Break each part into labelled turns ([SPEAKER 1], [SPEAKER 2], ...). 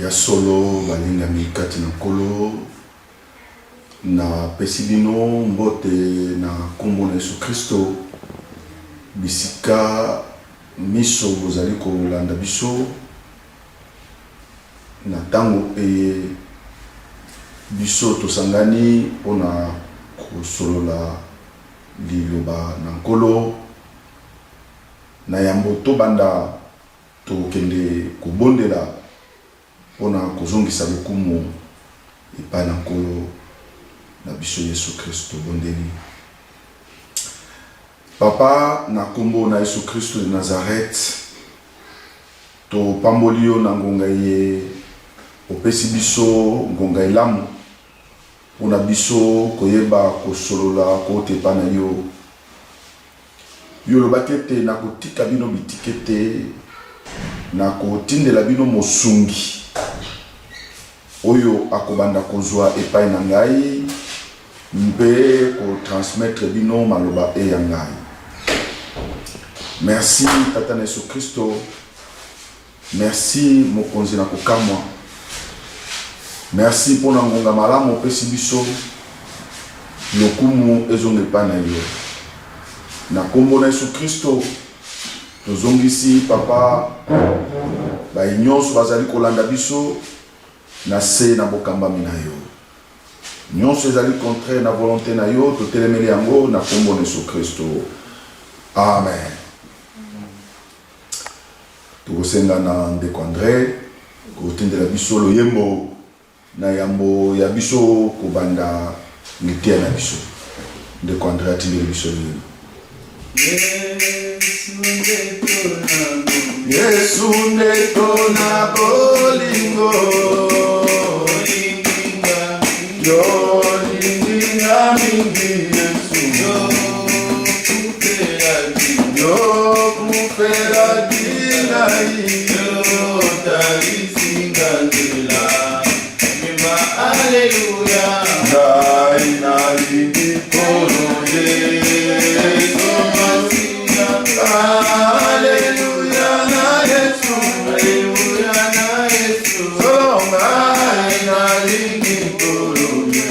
[SPEAKER 1] ya solo balinga mikati na kolo na pesilino mbote na kombo na Yesu Kristo bisika miso bozali kolanda biso na tango biso tosangani pona kosolola liloba na nkolo na yambo to banda tokende kobondela pona kozongisa lokumu epai na nkolo na biso Yesu Kristo bondeli. Papa na kombo na Yesu Kristo de Nazareth to pamboli yo na ngonga ye opesi biso ngonga elamu pona biso koyeba kosolola kote epai na yo lobaki ete na kotika bino bitikete na kotindela bino mosungi oyo akobanda kozwa epai na ngai mpe kotransmettre bino maloba ya ngai. Merci Tata na Yesu Kristo, merci mokonzi na kokamwa, merci pona ngonga malamu opesi biso lokumu ezonga epai na yo na kombo na Yesu Kristo tozongisi Papa nyonso bazali kolanda biso na se na bokambami na yo nyonso ezali contraire na volonté na yo totelemeli yango na kombo na Yesu Kristo, amen. Tokosenga na ndeko André kotindela biso loyembo na yambo ya biso kobanda ngitia na biso. Ndeko André atindela biso loyembo. Yesu ndeto na bolingo yo linga mingi Yesu yo kupera dinai yo talisinga ndela mima haleluya dai na lingi koroje haleluya na Yesu haleluya na Yesu songa na lingi koroje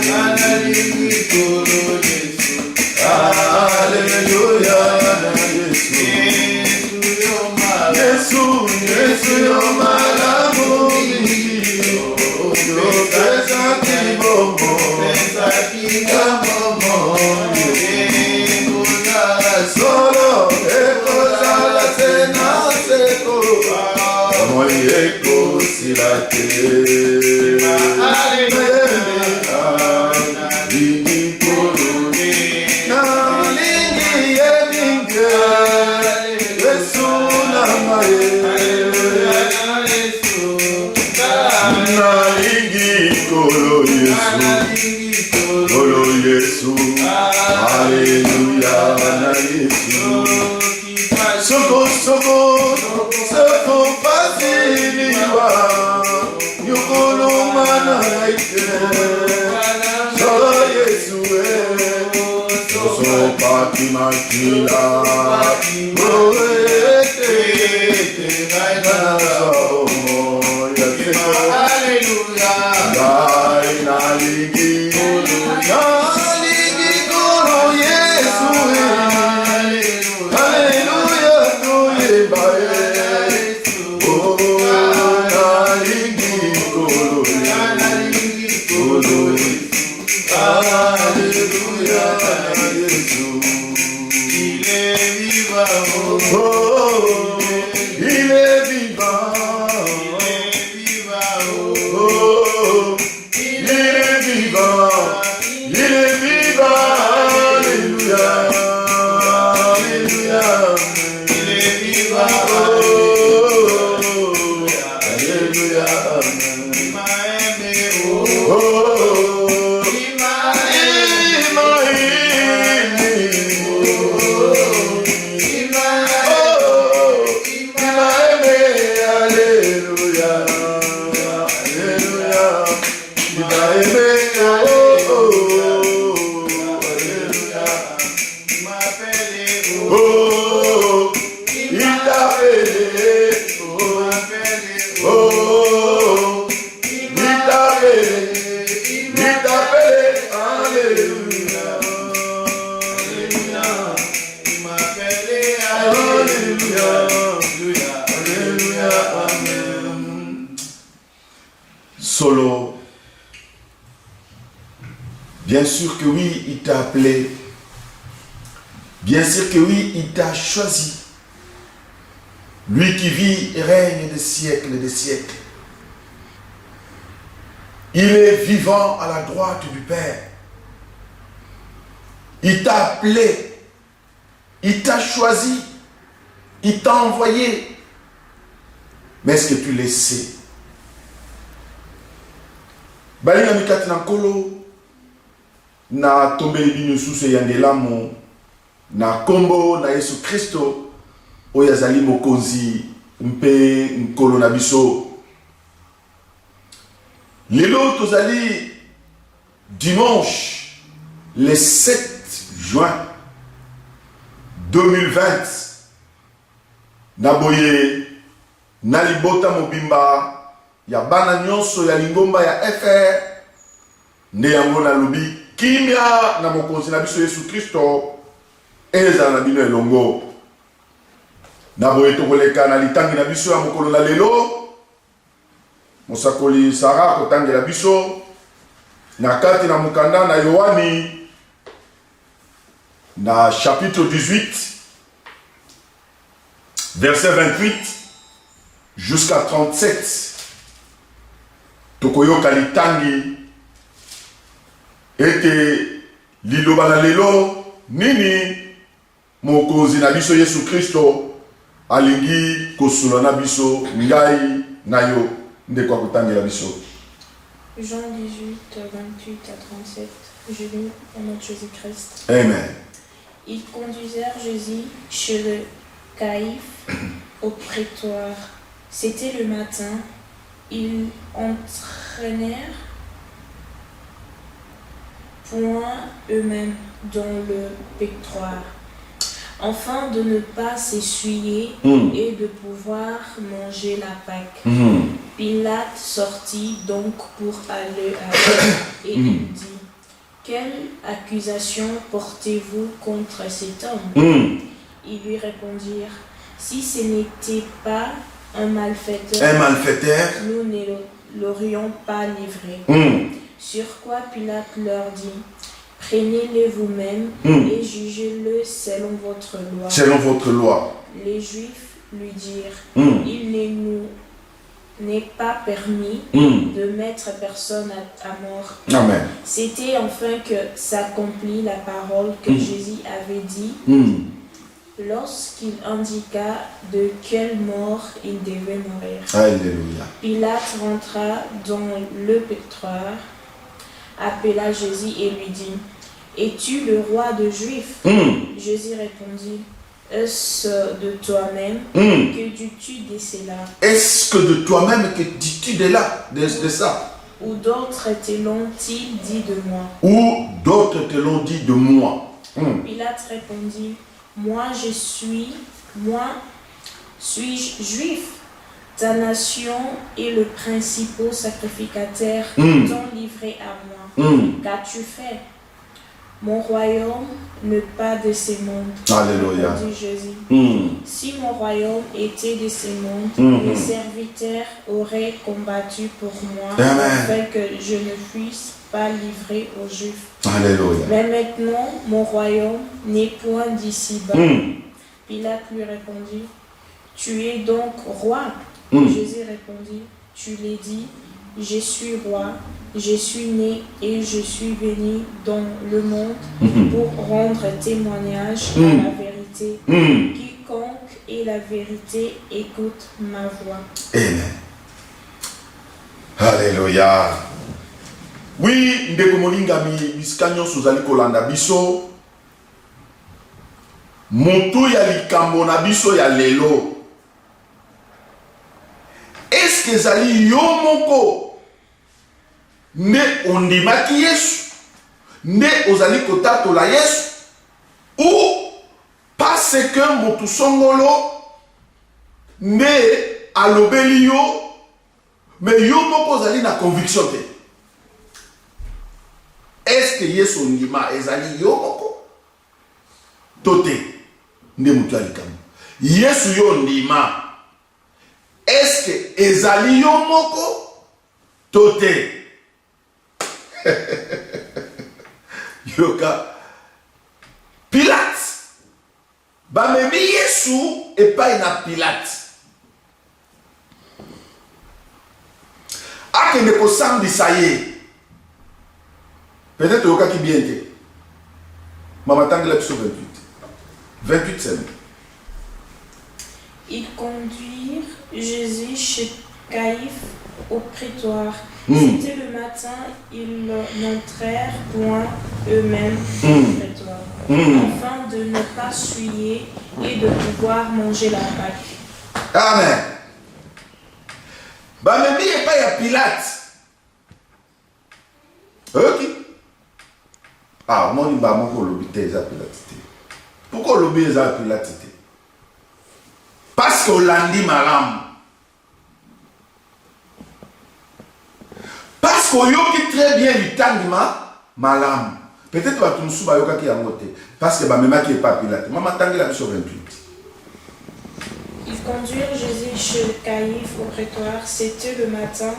[SPEAKER 1] haleluya na Yesu Yesu yo malamu yo pesa kibomo solo ekozala sena seko moyeko silate Yesu, haleluya na Yesu. Soko soko soko fasiliwa yukulu mana ite. Solo Yesu so pati makila proete na so haleluya na ligi solo. Bien sûr que oui, il t'a appelé. Bien sûr que oui, il t'a choisi. Lui qui vit et règne des siècles et des siècles. Il est vivant à la droite du Père. Il t'a appelé. Il t'a choisi. Il t'a envoyé. Mais est-ce que tu le sais? Balinga mikati na nkolo na tombeli bino sous yandelamo na kombo na Yesu Kristo oyo azali mokonzi mpe nkolo na biso. Lelo tozali dimanche le 7 juin 2020 na boye na libota mobimba ya bana nyonso ya lingomba ya FR nde yango na lobi kimia na mokonzi na biso Yesu Kristo ezala na bino elongo. Na boye tokoleka na litangi na biso ya mokolo na lelo. Mosakoli Sara kotangela biso na kati na mukanda na Yohani na chapitre 18 verset 28 jusqu'à 37. Tokoyoka litangi ete liloba na lelo nini mokonzi na biso Yesu Kristo alingi kosula na biso ngai na yo ndeko akotangela biso.
[SPEAKER 2] Jean 18, 28 à 37. Je lis au nom de Jésus-Christ.
[SPEAKER 1] Amen.
[SPEAKER 2] Ils conduisirent Jésus chez le caïphe au prétoire. C'était le matin. Ils entraînèrent point eux-mêmes dans le prétoire, afin de ne pas s'essuyer et de pouvoir manger la Pâque. Pilate sortit donc pour aller à eux et il dit: quelle accusation portez-vous contre cet homme? Ils lui répondirent: si ce n'était pas un malfaiteur, nous ne l'aurions pas livré. Sur quoi Pilate leur dit: prenez-le vous-même et jugez-le selon votre loi.
[SPEAKER 1] Selon votre loi.
[SPEAKER 2] Les Juifs lui dirent: il ne nous n'est pas permis de mettre personne à mort.
[SPEAKER 1] Amen.
[SPEAKER 2] C'était enfin que s'accomplit la parole que Jésus avait dit lorsqu'il indiqua de quelle mort il devait mourir.
[SPEAKER 1] Alléluia.
[SPEAKER 2] Pilate rentra dans le prétoire, appela Jésus et lui dit: es-tu le roi des Juifs? Jésus répondit: est-ce de toi-même que dis-tu de cela?
[SPEAKER 1] Est-ce que de toi-même que dis-tu de là, de ça?
[SPEAKER 2] Ou d'autres te l'ont-ils dit de moi?
[SPEAKER 1] Ou d'autres te l'ont dit de moi?
[SPEAKER 2] Pilate répondit: moi suis-je juif? Ta nation et le principal sacrificateur t'ont livré à moi. Qu'as-tu fait? Mon royaume n'est pas de ce monde.
[SPEAKER 1] Alléluia.
[SPEAKER 2] Dit Jésus. Si mon royaume était de ce monde, mes serviteurs auraient combattu pour moi, afin que je ne puisse pas livrer aux Juifs.
[SPEAKER 1] Alléluia.
[SPEAKER 2] Mais maintenant, mon royaume n'est point d'ici-bas. Pilate lui répondit: tu es donc roi? Jésus répondit: tu l'as dit, je suis roi. Je suis né et je suis venu dans le monde pour rendre témoignage à la vérité. Quiconque est la vérité écoute ma voix.
[SPEAKER 1] Amen. Alléluia. Oui, ndeko molingami bisika nyonso ozali kolanda biso. Motu ya likambo na biso ya lelo. Est-ce que ezali yo moko nde ondimaki Yesu, nde ozali kotatola Yesu, ou parce que motu songolo nde alobeli yo, mais yo moko ozali na conviction te? Est-ce que Yesu ondima ezali yo moko tote nde motu alikamo? Yesu yo ondima, est-ce que ezali yo moko Toté. Yoka. Pilate. Bamemi Yesu et pas na Pilate. Akende ko sambisa ye. Peut-être yoka ki bien te. Maman tangela sur 28. 28 semaines.
[SPEAKER 2] Ils conduirent Jésus chez Caïphe au prétoire. C'était le matin, ils n'entrèrent point eux-mêmes au prétoire, afin de ne pas souiller et de pouvoir manger la Pâque.
[SPEAKER 1] Amen. Bamemi et pas ya Pilate. Ok. Ah, moi, je vais vous l'obiter à Pilate. Pourquoi l'obiter à Pilate? Parce qu'on l'a dit malam. Parce qu'on y a très bien du temps malam. Peut-être que tu nous souviens qui a monté. Parce que ma qui n'est pas Pilate. Maman tangi la sur 28.
[SPEAKER 2] Ils conduirent Jésus chez Caïphe au prétoire. C'était le matin.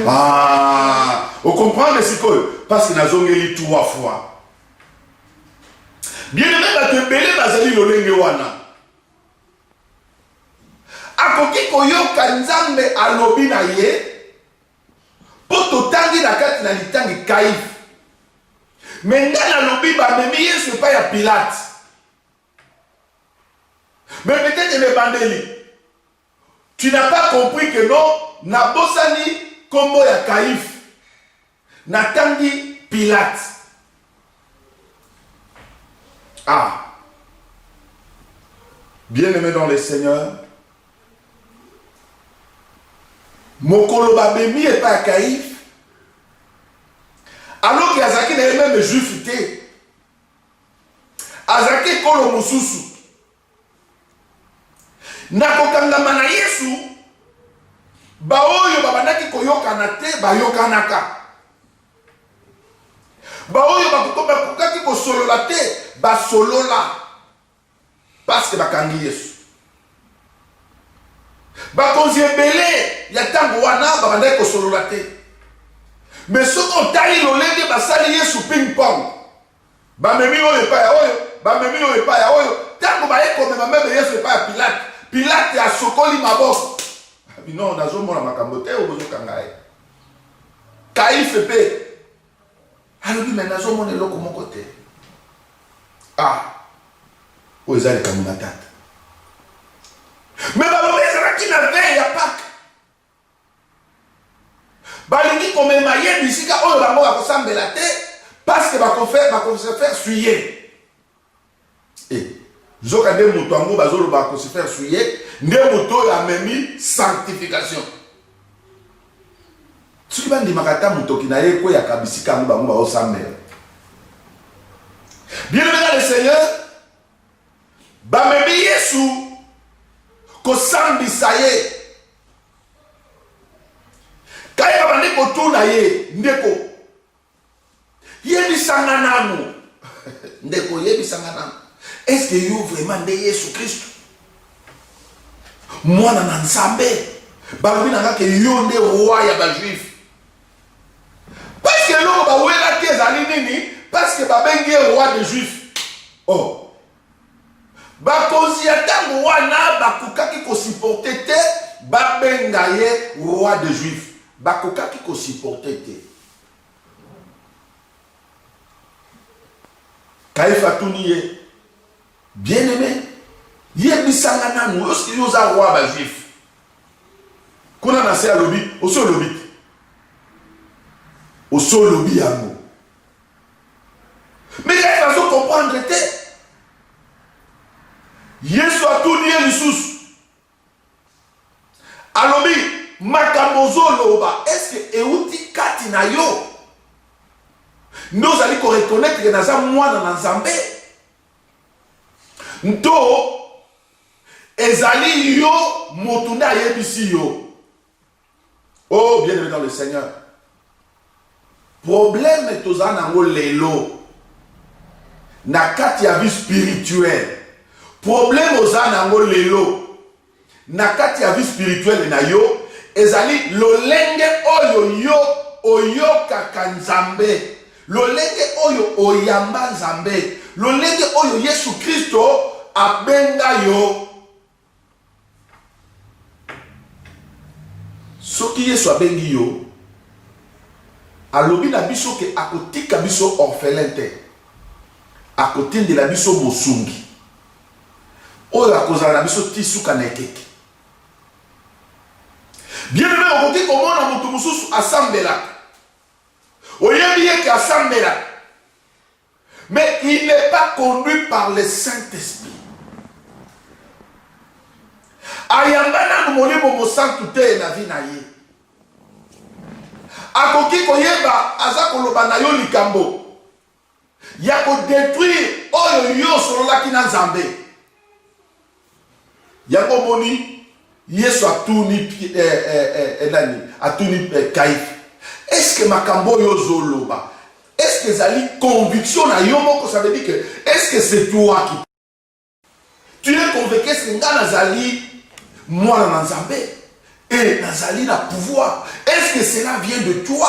[SPEAKER 1] Ah, vous comprenez ce que? Parce qu'il a zongeli 3 fois. Bien aimé, va te belé, va zali lolenge wana. Akoki koyoka nzambe alobi na ye, poto tangi na kati na litangi Caïphe. Mais nga alobi ba memi Yesu pas ya Pilate. Mais peut-être le bandeli. Tu n'as pas compris que non, na bosani kombo ya Caïphe. Na tangi Pilate. Ah. Bien-aimé dans le Seigneur. Mokolo babemi et pas Caïphe. Alors que Azaki n'est même juif té. Azaki kolo mususu. Nakokangama na Yesu. Baoyo babanaki koyokana te bayokanaka. Baoyo bakokaki kosolola te basolola. Parce que bakangi Yesu. Bakonzi ebele ya tango wana babandaki kosolola te. Mais ce qu'on taille lolenge basali Yesu ping pong. Bamemi oyo pa ya oyo, bamemi oyo pa ya oyo. Tango baye komema meme Yesu pa ya Pilate. Pilate a sokoli maboko. Non, nazo mona makambo te obozo kangaye. Caïphe pe. Alobi mais nazo mona eloko moko te. Ah. Oyo ezali kamuna tata. Mais balobi ezalaki na veille ya Pâques. Balingi komema ye bisika oyo bango bakosambela te parce que bakose faire suyer. Eh, zoka nde moto yango bazoloba bakose faire suyer, nde moto oyo amemi sanctification. Soki bandimaka ata motoki na ye koyaka bisika yango bango bakosambela. Bien-aimé dans le Seigneur, bamemi Yesu kosambisa ye. Kaya babandi kotuna ye ndeko yebisanga nanu ndeko yebisanga nanu. Est-ce que yo vraiment nde Yesu Christ mwana na Nzambe balobi nanga ke yo nde roi ya bajuif? Parce que loko bawela te ezali nini? Parce que babengi ye roi des juifs. Oh, bakonzi ya ntango wana bakokaki kosupporte te babenga ye roi des juifs. Bakokaki ko supporter te. Caïphe atuni ye. Bien-aimé, yebisanga nanu yoski yoza roi ba juif. Kuna na se alobi, oso lobi. Oso lobi yango. Mais Caïphe azo comprendre te. Yesu atuni ye lisusu. Alobi makambozo loba, est-ce que euti kati na yo? Nous allons reconnaître que naza mwana na Nzambe. Nto ezali yo motunda yebisi yo. Oh, bien-aimé dans le Seigneur. Problème toza nango lelo. Na kati ya vie spirituelle. Problème oza nango lelo. Na kati ya vie spirituelle na yo. ezali lolenge oyo yo oyokaka nzambe, lolenge oyo oyamba nzambe, lolenge oyo Yesu Kristo abenga yo. Soki Yesu abengi yo, alobi na biso ke akotika biso orphelin te, akotindela biso mosungi oyo akozala na biso tisuka na ekeke. Bien aimé, okoki komona moto mosusu asambelaka, oyebi ye ke asambelaka, mais il n'est pas conduit par le Saint-Esprit. Ayamba nanu molimo mosantu te na vi na ye. Akoki koyeba aza koloba na yo likambo ya kodétruire oyo yo sololaki na nzambe. Yango moni Yesu atuni Kaïphe. Est-ce que makambo yo zoloba? Est-ce que zali conviction na yo moko? Ça veut dire que est-ce que c'est toi qui tu es convaincu que nga nazali moi na nzambe et nazali na pouvoir? Est-ce que cela vient de toi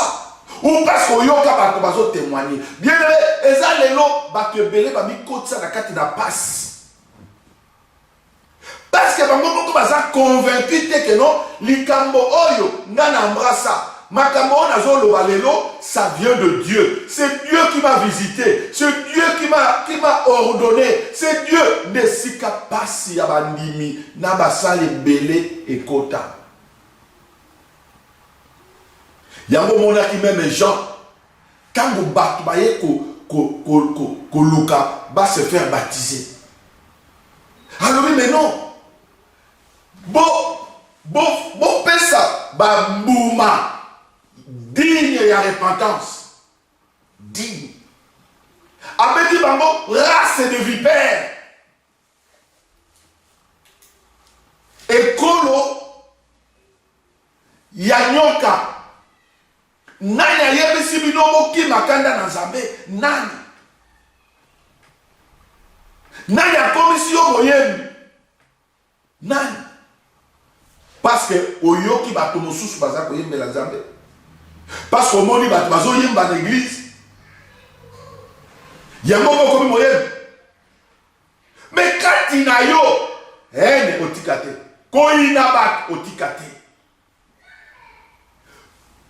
[SPEAKER 1] ou parce que yoka bato bazo témoigner? Bien eza lelo bato ebele ba mi kotsa na kati na passe. Parce que bango moko baza convaincu te que non likambo oyo nga na embrassa makambo na zo loba lelo, ça vient de Dieu. C'est Dieu qui m'a visité, c'est Dieu qui m'a ordonné, c'est Dieu. Ne sika pasi ya bandimi na basale belé et kota. Yango monaki même Jean quand vous baye ko luka va se faire baptiser. Alors oui mais non. Bon pesa ba mbuma digne ya repentance. Digne. Abedi bango race de vipères. Ekolo ya nyoka. Nani ayebisi bino moki makanda na nzambe? Nani? Nani akomisi yo boyebi? Nani? Parce que oyoki bato mosusu baza koyembela nzambe. Parce que omoni bato bazoyemba na église. Yango moko moyebi. Mais kati na yo ene otikate. Koina bat otikate.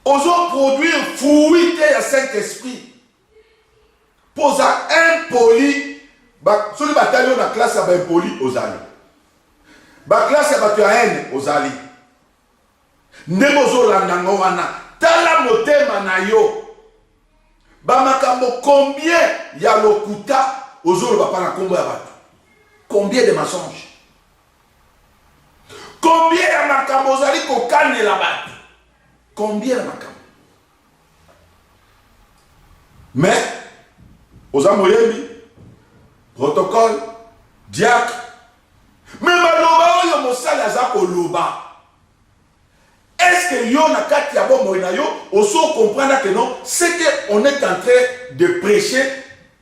[SPEAKER 1] Oso produire fruit de Saint-Esprit. Posa impoli. Soli batalio na classe ya impoli ozali. Ba classe ya bato ya haine ozali. Ndemo zolanda ngo wana. Tala motema na yo. Ba makambo combien ya lokuta ozolo ba na kombo ya bato. Combien de mensonges. Combien ya makambo ozali kokanela bato. Combien de makambo. Mais ozamoyebi protocole diacre. Mais maloba oyo mosala aza koloba. Est-ce que yo na kati ya bombo na yo oso comprendre que non, c'est que on est en train de prêcher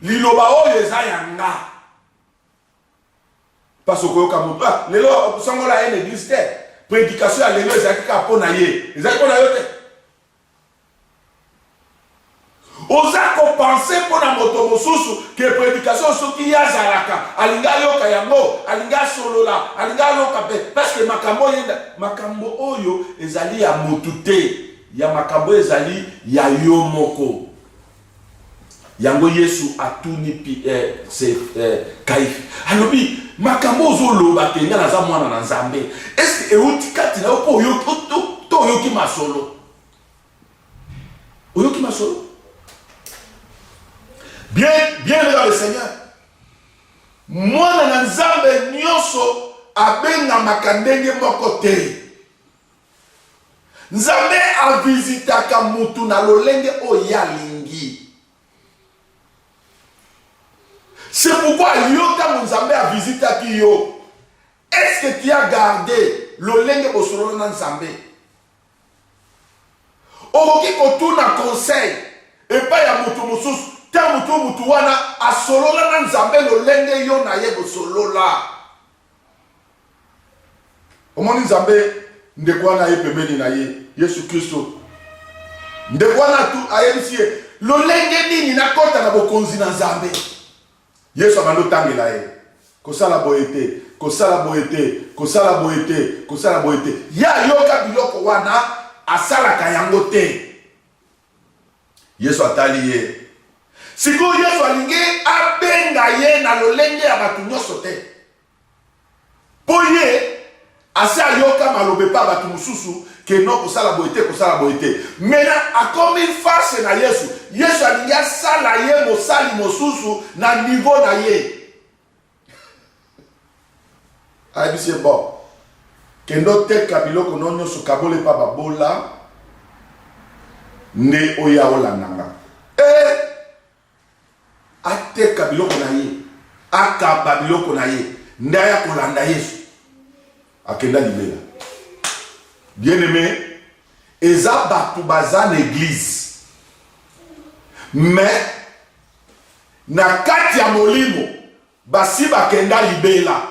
[SPEAKER 1] liloba oyo eza yanga. Parce que yo kamuta lelo sangola ene église te prédication ya lelo eza ka pona ye. Eza pona yo te. Oza ko penser pona moto mosusu que prédication soki ya zalaka alinga yoka yango alinga solola alinga yoka pe parce que makambo oyo ezali ya motute ya makambo ezali ya yo moko. Yango Yesu atuni Kaïphe alobi makambo ozoloba te nga naza mwana na nzambe. Est-ce que euti kati na po yo to yoki masolo oyoki masolo. Bien dans le Seigneur. Moi na nzambe nyonso abenga makandenge moko te. Nzambe a visitaka mutu na lolenge oya lingi. C'est pourquoi yota nzambe a visitaki yo. Est-ce que tu as gardé lolenge bosolo na nzambe? Okoki kotuna conseil et pas ya mutu mosusu. Mutu wana asolola na nzambe lolenge yo na ye bosolola. Omoni nzambe ndeko wana ye pembeni na ye Yesu Kristo ndeko wana tu ayebisi ye lolenge nini nakota na bokonzi na Nzambe. Yesu abando tangela ye kosala boyete kosala boyete kosala boyete kosala boyete ya yoka biloko wana asalaka yango te. Yesu atali ye siko Yesu alingi abenga ye na lolenge ya batu nyonso te po ye ase ayoka malobe pa batu mosusu ke no kosala boyete kosala boyete. Mena akomi face na Yesu. Yesu alingi asala ye mosali mosusu na niveau na ye. Ayebisi bon kendo teka biloko no nyonso kabole pa babola nde oya olandanga ateka biloko na ye akaba biloko na ye nde aya kolanda Yesu akenda libela. Bien aimé, eza batu baza na église mais na kati ya molimo basi bakenda libela.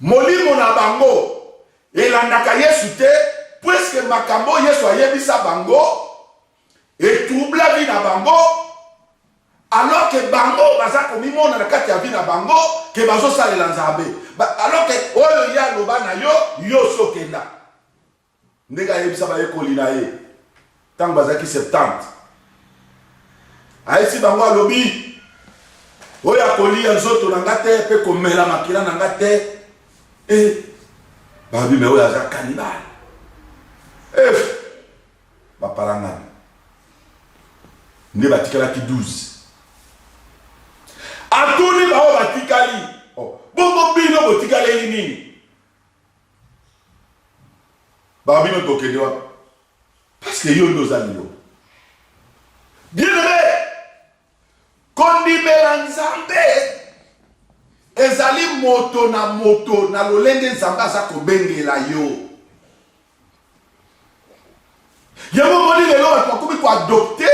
[SPEAKER 1] Molimo na bango elandaka Yesu te puisque makambo Yesu ayebisa bango etroubla vi na bango alors que bango baza komimona na kati ya vi na bango ke bazosalela Nzambe alors que oyo ya loba na yo yo sokenda ndenge ayebisa bayekoli na ye ntango bazalaki 70 ayesi bango alobi oyo akolia nzoto na nga te mpe komela makila na nga te babi me oyo aza kanibale bapalangana nde batikalaki 12 atuni bao batikali bongo bino botikaleli nini babino tokende wapi parce que yo ndozali yo bien aimé kondimela Nzambe ezali moto na lolenge Nzambe aza kobengela yo. Yango moni lelo bato bakomi koadopte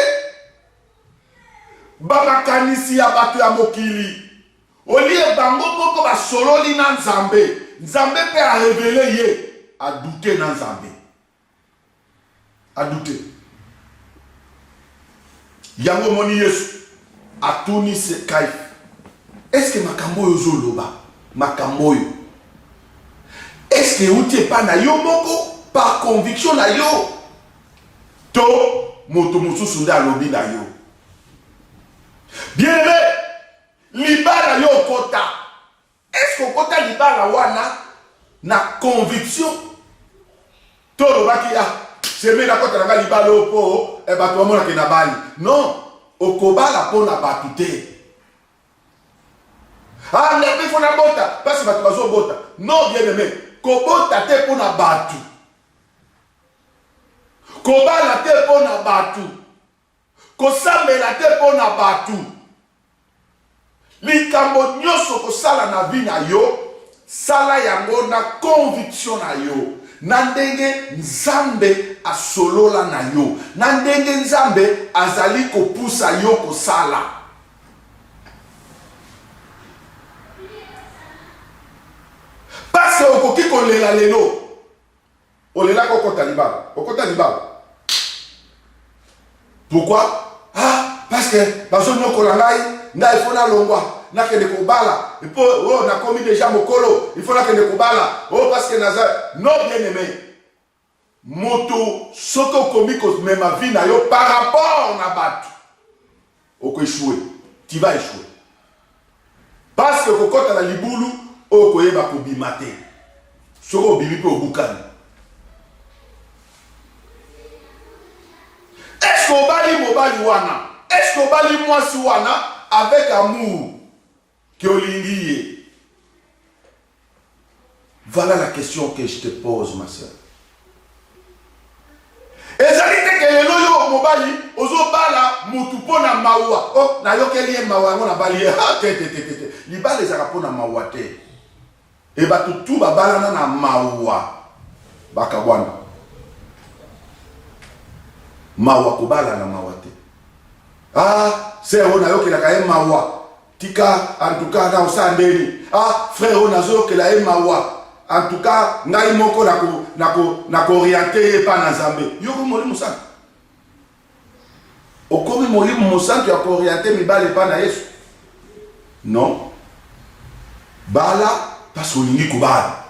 [SPEAKER 1] bamakanisi ya bato ya mokili olie bango moko basololi na Nzambe. Nzambe mpe arevele ye adute na Nzambe adute. Yango moni Yesu atuni se Kaifa est-ce que makambo yo zoloba makambo yo est-ce que uti pa na yo moko par conviction na yo to moto mosusu nde alobi na yo. Bien aimé libala yo kota est-ce que kota libala wana na conviction to lobaki seme na kota na libala opo e bato bamona ke na bali non okobala po na batu te. Il faut la bota parce que bato bazo bota non bien aimé kobota te po na batu kobala te po na batu kosambela te po na batu likambo nyonso kosala na vi na yo sala yango na conviction na yo na ndenge Nzambe asolola na yo na ndenge Nzambe azali kopusa yo kosala. Parce que okoki kolela lelo olela kokota libala okota libala. Pourquoi? Parce que bazo nyokola ngai nda il faut na longwa na kende kobala et puis on a commis déjà mokolo il faut na kende kobala parce que naza non bien aimé moto soko komi ko même vie na yo par rapport na batu oko échouer tu vas échouer parce que kokota na libulu okoyeba kobima te soko obimi pe obukani. Est-ce que obali mobali wana est-ce que obali mwasi wana avec amour que olingi ye? Voilà la question que je te pose ma soeur. Ezali te ke lelo yo mobali ozobala mutu pona mawa na yokeli ye mawa ngo na bali te libala ezaka pona mawa te. Et bato tout babalana na mawa bakabwana mawa kobala na mawa te. C'est on a yokelaka ye mawa tika en tout cas na osandeli frère on azo yokelaka ye mawa en tout cas, ngai moko nako orienté pa na Nzambe. Yoko molimo santu. Okomi molimo santu ya ko orienté mibale pa na Yesu. Non. Bala parce qu'on y kubala.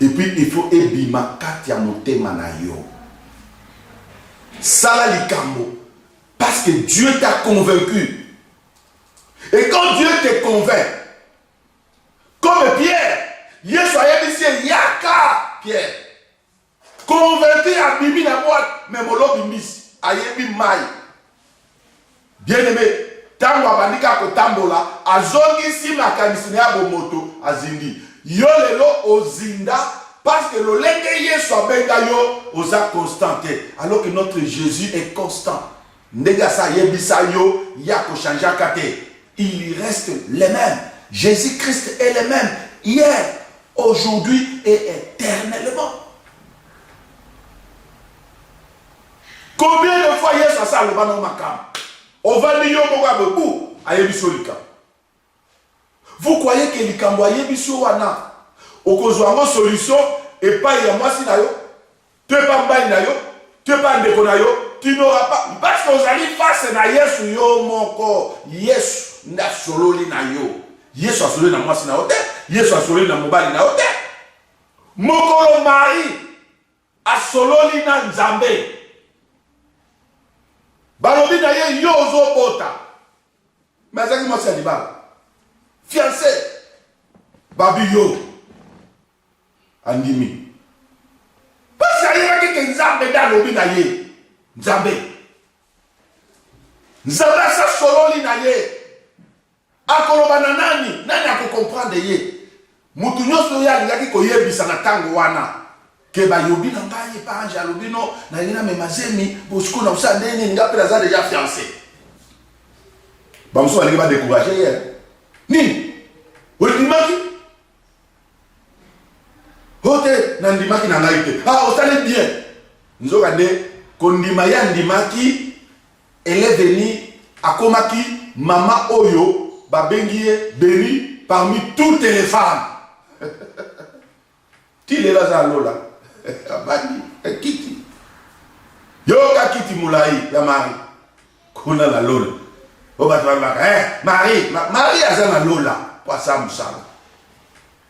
[SPEAKER 1] Et puis il faut ebima kati ya motema na yo. Sala likambo. Parce que Dieu t'a convaincu. Et quand Dieu te convainc, comme Pierre, Yesu ayebisi yaka Pierre. Convaincu à bibi na boîte, mais molo bimbisi ayebi mai. Bien-aimé, tango abandika ko tambola, azongi si makanisi na bomoto azindi. Yo lelo ozinda parce que le lenge Yesu abenga yo oza constanté, alors que notre Jésus est constant. Ndega sa yebisa yo yako chanja kate. Il reste les mêmes. Jésus-Christ est le même hier, aujourd'hui et éternellement. Combien de fois Yesu a le banon makam? On va dire beaucoup à Yebisolika. Vous croyez que likambo Yebiso wana okozwango solution et pas il y a moi si nayo, tu pas mbali nayo, tu pas ndeko nayo, tu n'auras pas parce que vous allez face na Yesu yo moko, Yesu na sololi na yo. Yesu a sololi na moi si na hote, Yesu a sololi na mobali na hote. Mokolo mari a sololi na Nzambe. Balobi na ye yo zo bota. Mais ça qui m'a dit fiancé. Babi yo. Andimi. Parce que y a Nzambe da lobi na ye. Nzambe. Nzambe sa sololi na ye. Akoloba na nani ako comprendre ye. Mutu nyoso ya lingaki ko yebisa na tango wana. Que ba yobi na ngai pa anja lobino na yina me mazemi bosiko na usande ni ngape za déjà fiancé. Ba mso alinga ba décourager hier. Ni olimaki hote na ndimaki na ngai te. Ah osale bien. Nzoka nde kondima ya ndimaki elle est venue akomaki mama oyo ba bengiye béni parmi toutes les femmes. Ti le la za lola. Abandi kiti yoka kiti mulai ya mari kuna la lola obatwa Marie azana lola pour ça musala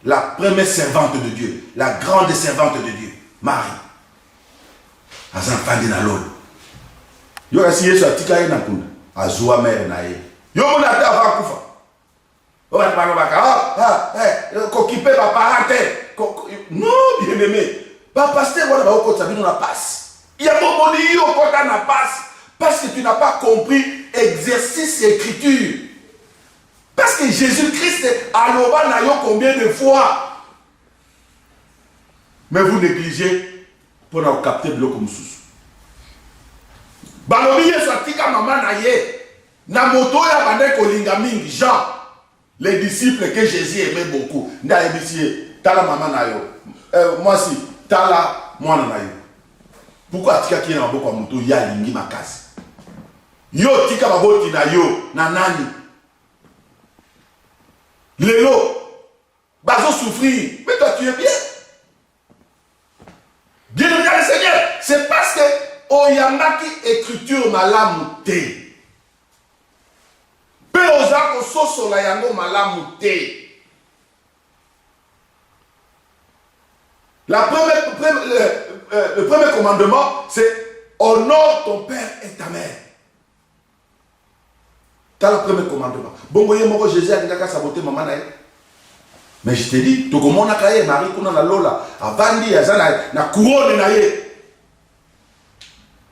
[SPEAKER 1] la première servante de Dieu, la grande servante de Dieu, Marie azana fandi na lola yoka si Yesu atika ye na kuna azua mère na ye yo mona ta va kufa obatwa kokipe ba parate non bien aimé. Pas pasteur, voilà, on passe. Il y a beaucoup de gens qui passe parce que tu n'as pas compris exercice et écriture. Parce que Jésus-Christ a l'oba na yo combien de fois. Mais vous négligez pour nous capter de l'eau comme sous. Balobi Yesu atika maman na ye. Na moto ya bande kolinga mingi Jean. Les disciples que Jésus aimait beaucoup. Nda ebisi tala maman na yo. Moi si tala mwana na yo. Pourquoi tika ki na boko moto ya lingi makasi? Yo tika baboti na yo na nani? Lelo bazo souffrir. Mais toi tu es bien. Bien le Seigneur, c'est parce que oyamaki écriture malamu te. Pe ozako soso la yango malamu te. Le premier commandement, c'est honore ton père et ta mère. C'est le premier commandement. Bon, voyez, moi, Jésus a dit que saboté maman. Mais je te dis, tu comment on a créé Marie, qu'on a la lola, avandi, azana, na couronne na ye.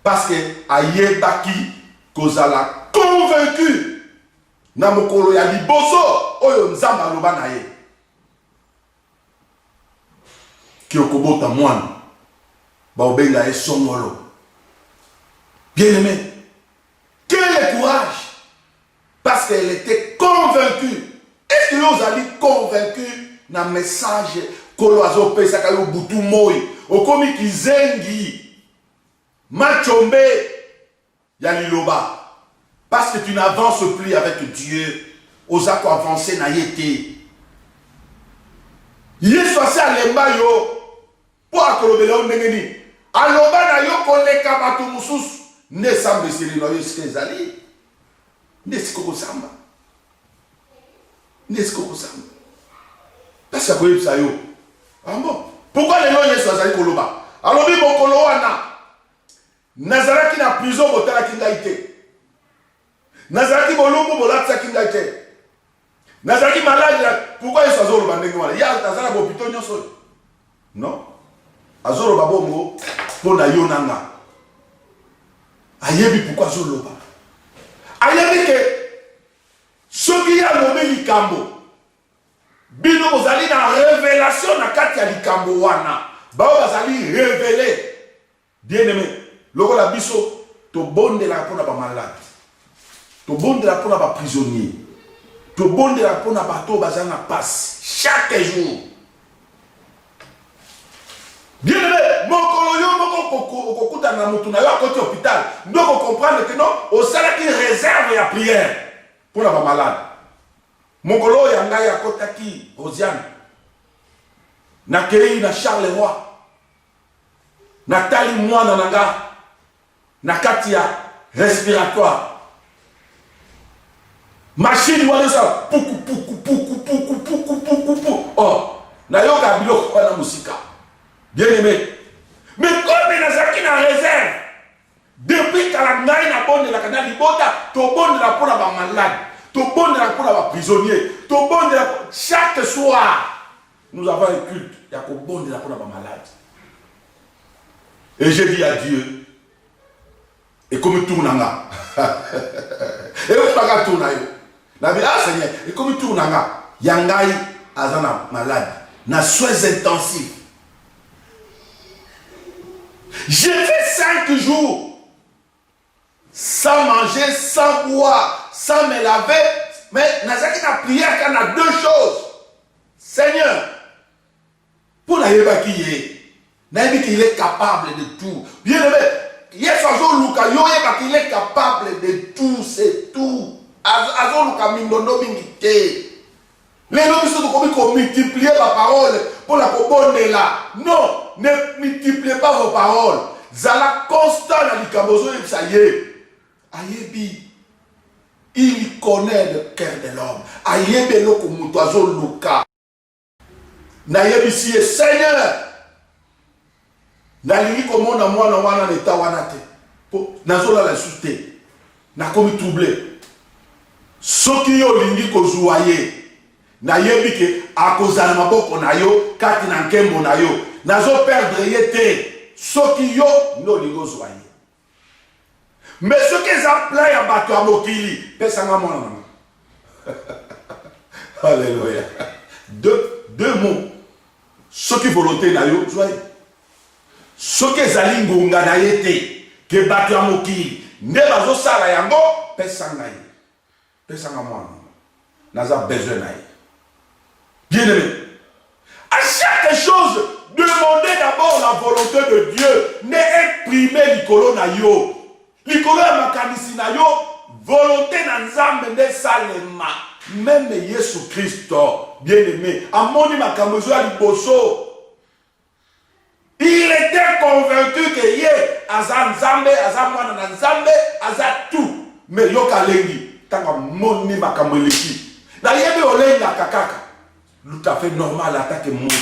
[SPEAKER 1] Parce que aye baki, kozala convaincu, na mokolo ya liboso, oyo nzamba loba na ye. Qui okobota moine ba obenga e songolo. Bien aimé, quel courage, parce qu'elle était convaincue. Est-ce que vous avez convaincu na message koloazo pesa kayo butu moi okomi kizengi machombe ya liloba parce que tu n'avances plus avec Dieu osako avancer na yete. Yesu asi alemba yo po akolobela yo ndenge nini aloba na yo koleka bato mosusu nde samba esili na yo esika ezali nde esika okosamba nde esika okosamba kasi akoyebisa yo bon pourquoi lelo Yesu azali koloba alobi mokolo wana nazalaki na prison botalaki ngai te nazalaki bolumbu bolatisaki ngai te nazalaki malade pourquoi Yesu azoloba ndenge wana ye azala na bopito nyonso non azoloba bongo mpo na yo nanga ayebi pourquoi azoloba ayebi ke soki ye alobi likambo bino bozali na révélation na kati ya likambo wana bao bazali révélé bien aimé lokola biso tobondela mpona bamalade tobondela mpona baprisonnier tobondela mpona bato bazali na pasi chaque jour bien aimé mokolo yo moko okokutana na motu na yo akoti hôpital ndoko comprendre que non osalaki réserve ya prière mpona bamalade mokolo oyo ya ngai akotaki Rosiane nakei na Charleroi natali mwana na nga na kati ya respiratoire machine wana sa puku puku puku puku puku puku puku oh nayoka biloko wana musika bien aimé mais comme nazaki na réserve depuis kala ngai na bondelaka na libota tobondela mpona bamalade tobondela mpona baprisonnier tobondela chaque soir nous avons un culte ya kobondela mpona bamalade et j'ai dit à Dieu et comme tournanga et comme pas tourna yo na bi ah Seigneur et comme tournanga yangai azana malade na soins intensifs j'ai fait 5 jours sans manger, sans boire, sans me laver, mais nazaki na prière quand on a 2 choses. Seigneur, pour la yeba qui est, naïbi qu'il est capable de tout. Bien aimé, yes azo luka yo yeba qu'il est capable de tout, c'est tout. Azo luka mindondo bingite. Les gens qui sont multiplier la parole pour la bonne là. Non, ne multipliez pas vos paroles. Zala constant na likabozo et ça y est. Ayebi, il connaît le cœur de l'homme. Ayebi loko mutoazo luka. Nayebi si Seigneur. Nalingi komona mwana wana neta wana te. Nazola la souté. Na komi troublé. Soki yo lingi kozwa ye. Nayebi ke akozala maboko na yo kati na nkembo na yo. Nazo perdre ye te. Soki yo no lingo zwa ye. Mais ce qu'ils ont plein à bateau à Mokili, pesanga mon Alléluia. Deux mots. Ce qui volonté na yo, joyeux. Ce qui zali ngonga na yete, que bateau à Mokili, ne bazo sala yango, pesanga ye. Pesanga mon naza besoin na ye. Bien aimé. À chaque chose, demandez d'abord la volonté de Dieu. Ne exprimez l'icolo na yo. L'icolo ya makanisi na yo, volonté na nzambe nde salema. Même Yesu Christo, bien aimé, amoni makamozo ya liboso. Il était convaincu que ye aza nzambe, aza mwana na nzambe, aza tout. Mais yoka lengi, tanga moni makamoleki. Na yebi olenga kakaka. Tout à fait normal attaque moto.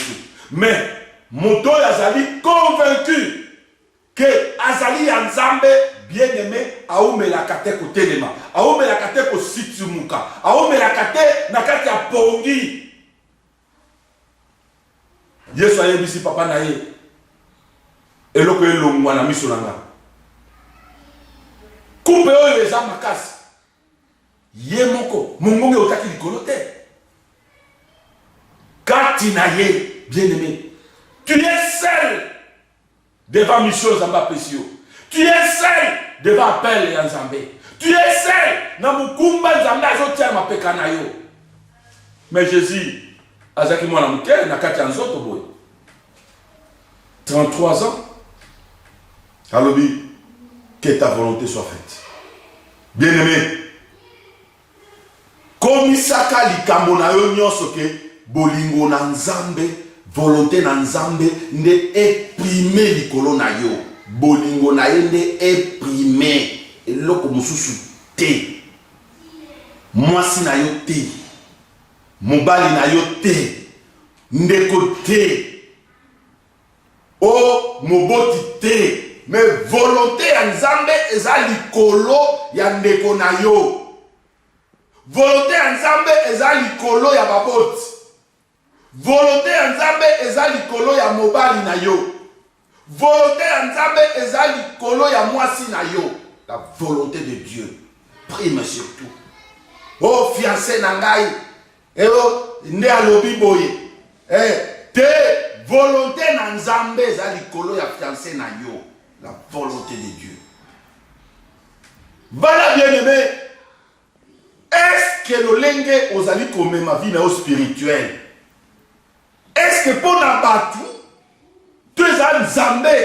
[SPEAKER 1] Mais moto azali convaincu que azali ya nzambe bien aimé aumela kate ko telema, aumela kate ko situmuka, aumela kate na kati ya pongi. Yesu ayebisi papa na ye. Eloko elongwa na miso nanga. Coupe oyo eza makasi. Ye moko mongonge otaki likolo te. Katinaye, bien-aimé, tu es seul devant mission Zamba Pesio. Tu es seul devant appel Yanzambé. Tu es seul dans Mukumba Zamba Zotia Mapekanayo. Mais Jésus, Azaki Mwanamke, Nakati Anzoto Boy, 33 ans, Alobi, que ta volonté soit faite. Bien-aimé, komisaka likambo na yo nyonso ke bolingo na nzambe volonté na nzambe nde exprimer likolo na yo. Bolingo na ye nde exprimer eloko mosusu te. Mwasi na yo te. Mobali na yo te. Ndeko te. O moboti te. Mais volonté ya nzambe eza likolo ya ndeko na yo. Volonté ya nzambe eza likolo ya baboti. Volonté ya nzambe eza likolo ya mobali na yo. Volonté ya nzambe eza likolo ya mwasi na yo. La volonté de Dieu prime surtout. Oh fiancé na ngai. Nde alobi boye. Te volonté na nzambe eza likolo ya fiancé na yo. La volonté de Dieu. Voilà bien aimé. Est-ce que le lenge ozali comme ma vie spirituelle? Est-ce que pour la battu, tu es nzambe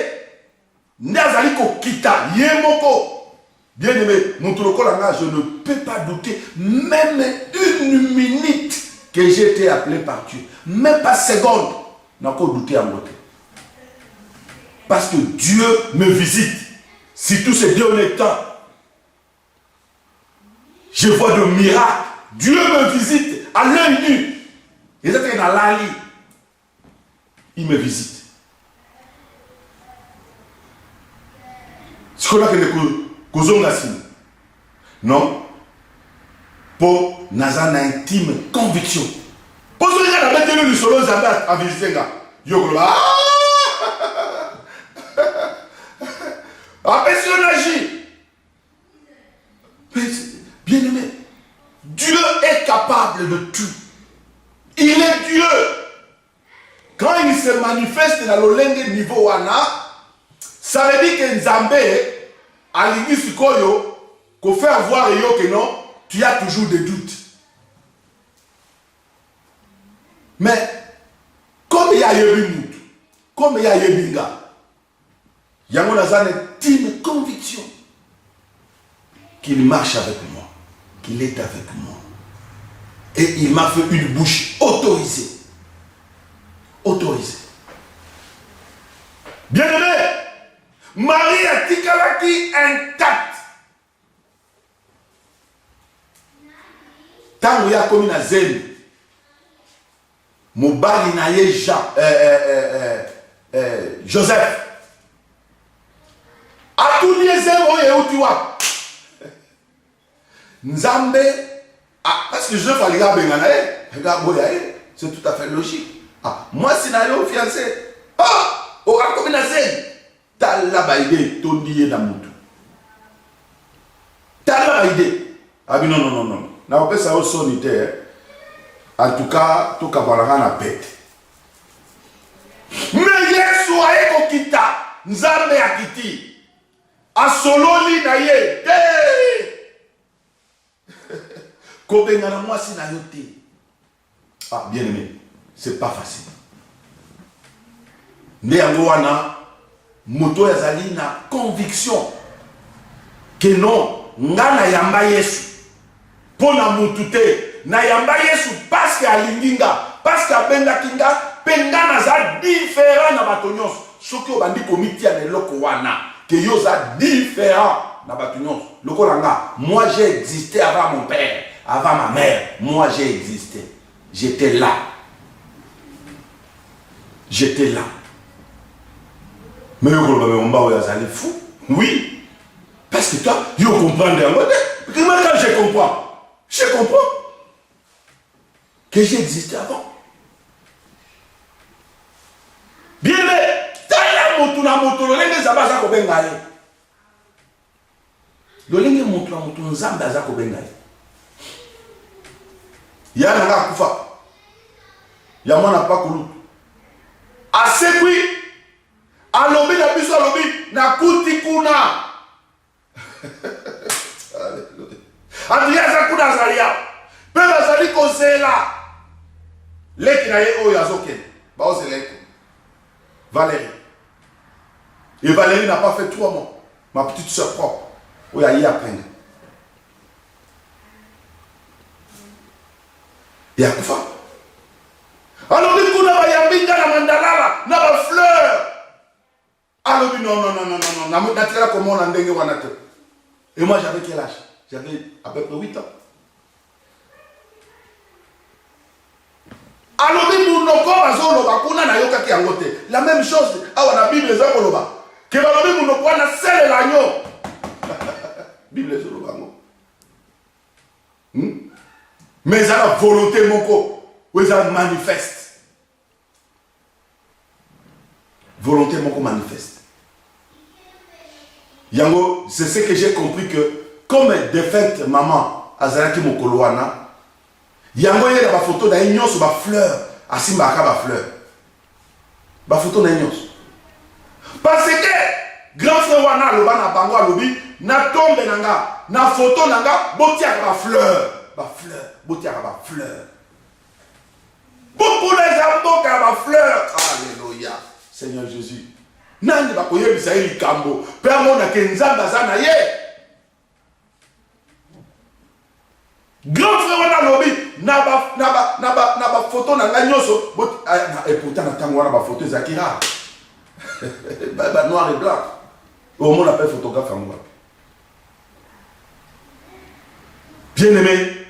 [SPEAKER 1] n'azali ko kita yemoko? Bien aimé, mon trokolanga, je ne peux pas douter même une minute que j'ai été appelé par Dieu. Même pas seconde, n'a pas douté en moi. Parce que Dieu me visite. Si tout c'est Dieu en étant, je vois de miracles. Dieu me visite à l'œil nu. Et c'est dans l'ali. Il me visite. C'est qu'on a que non? Pour Nazan intime conviction. Pour ce qui a mettre le solo Zabat à visiter. Yokola. Bien aimé, Dieu est capable de tout. Il est Dieu. Quand il se manifeste dans le niveau wana, ça veut dire que Nzambe a l'ingis koyo qu'on fait avoir yo que non, tu as toujours des doutes. Mais comme il y a Yebimut, comme il y a Yebinga, il y a une intime conviction qu'il marche avec moi, qu'il est avec moi. Et il m'a fait une bouche autorisée. Autorisée. Bien aimé, Marie a tikalaki intacte. Tant qu'il y a comme une zèle, Mobali na ye Joseph. A tout lié zéro et où tu vois. Nzambe, parce que Joseph a les gars c'est tout à fait logique. Ah, moi si n'a pas fiancé, au comme une zèle, t'as la baïdé, ton dié d'amour. T'as la baïdé. Ah non, non, non, non. N'a pas ça au sonité. En tout cas, tout camarade na pète. Mais Yesu aye kokita, Nzambe akiti. A sololi na ye. Kobenga na moi si na yote. Ah, bien aimé, c'est pas facile. Mais yango wana moto yazali na conviction que non, ngana yamba Yesu. Pona mutute. Na yamba Yesu parce que alinginga, parce que abenga kinga, penga na za différent na batonyos. Soki obandi komiti ya neloko wana, que yo za différent na batonyos. Loko langa, moi j'ai existé avant mon père, avant ma mère. Moi j'ai existé. J'étais là. J'étais là. Mais yo kolomba oya zali fou. Oui. Parce que toi, yo comprends de moi. Comment quand je comprends? Je comprends. Que j'ai existé avant. Bien aimé, t'as moto na moto, le lenge zabaza ko bengaye. Le lenge moto na moto nzamba za ko bengaye. Ya na kufa. Ya mwana pa kulu. Asekwi alobi na biso alobi na kuti kuna. Andria za kuna zalia. Peba zali kosela. Leki na ye oyo azoken. Ba ose leki. Valérie. Et Valérie n'a pas fait 3 mois. Ma petite soeur propre. Oyo ayi apprendre. Et akufa. Alors, il y a un mandalala, il y a une fleur. Alors, non, comment on a dit. Et moi, j'avais quel âge? J'avais à peu près 8 ans. Alors, la même chose, la Bible est que la seul l'agneau. Bible est mais la volonté, mon co, ça manifeste. Volonté, mon co manifeste. Yango, c'est ce que j'ai compris que, comme défunte maman, Azaraki Mokoloana, Yango, il y a une photo d'un ignon sur ma fleur, Asimba ma fleur. Ma photo d'un ignon. Parce que, grand frère Wana, le ban à Bango, Alobi, na tombe nanga, na photo nanga, botia ma fleur. Ma fleur, botia ma fleur. Beaucoup les ambo ma fleur. Alléluia. Seigneur Jésus. Nani bakoye bisaïli kambo. Père mon a kenzamba zana ye. Grand frère wana lobi na photo na nganyoso et pourtant na tango wana ba photo zakira. Ba noir et blanc. Au monde appelle photographe à moi. Bien-aimé,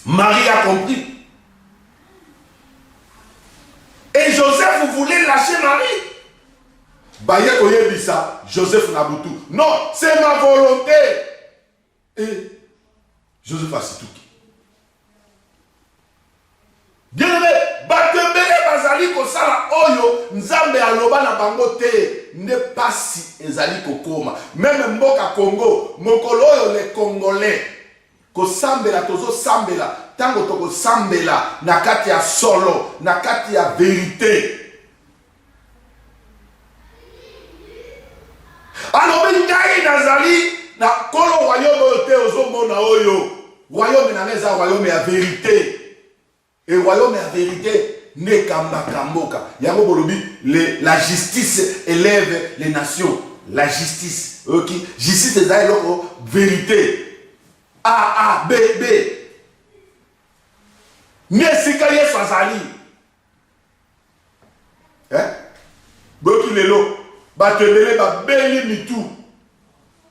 [SPEAKER 1] Marie a compris. Et Joseph voulait lâcher Marie. Baye Oyebisa, Joseph Nabutu. Non, c'est ma volonté. Et Joseph a tout. Bien-aimé, Batembele Bazali Kosala Oyo, Nzambe Aloba na bango te, n'est pas si ezali kokoma. Même Mboka Congo, Mokolo Oyo les Congolais, Kosambela Tozo Sambela, Tango Toko Sambela, Nakati ya solo, Nakati ya vérité. Alors, Bengai Nazali, na kolo royaume te ozomona oyo. Royaume na neza royaume ya vérité. Et royaume ya vérité ne kamba kamboka. Yango bolobi la justice élève les nations. La justice, OK? Justice des aïloko vérité. A B B. Ne sikaye swazali. Hein? Boki lelo. Batembele ba beli mitou.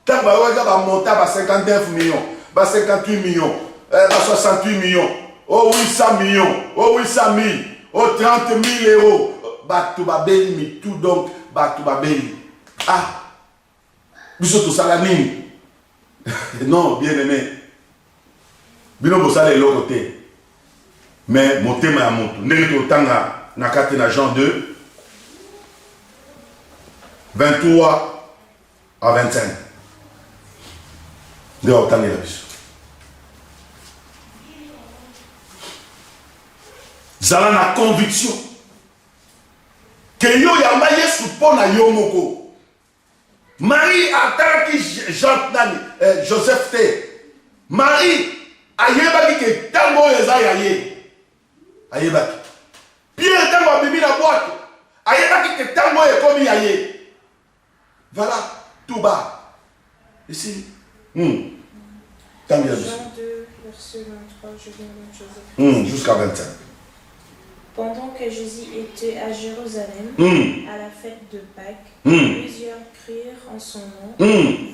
[SPEAKER 1] Tant ba waga ba monta ba 59 millions, ba 58 millions, ba 68 millions, oh 800 millions, oh 800 000, oh 30 000 euros. Ba tout ba beli mitou donc ba tout ba beli. Ah. Biso to salamine. Non, bien aimé. Bino bo sala eloko te. Mais motema ya moto. Ndenge to tanga na kati na Jean 2 23 à 25. De obtenir la vie. Zala na conviction que yo yamba yesu pona yo moko. Marie a qui Joseph te. Marie ayebaki ke tango eza yaye. Ayebaki. Pierre tango bibi na boîte. Ayebaki ke tango ekomi yaye. Voilà, tout bas. Ici. Jean
[SPEAKER 2] 2, verset 23, je viens de Joseph.
[SPEAKER 1] Jusqu'à 25.
[SPEAKER 2] Pendant que Jésus était à Jérusalem, à la fête de Pâques, plusieurs crurent en son nom,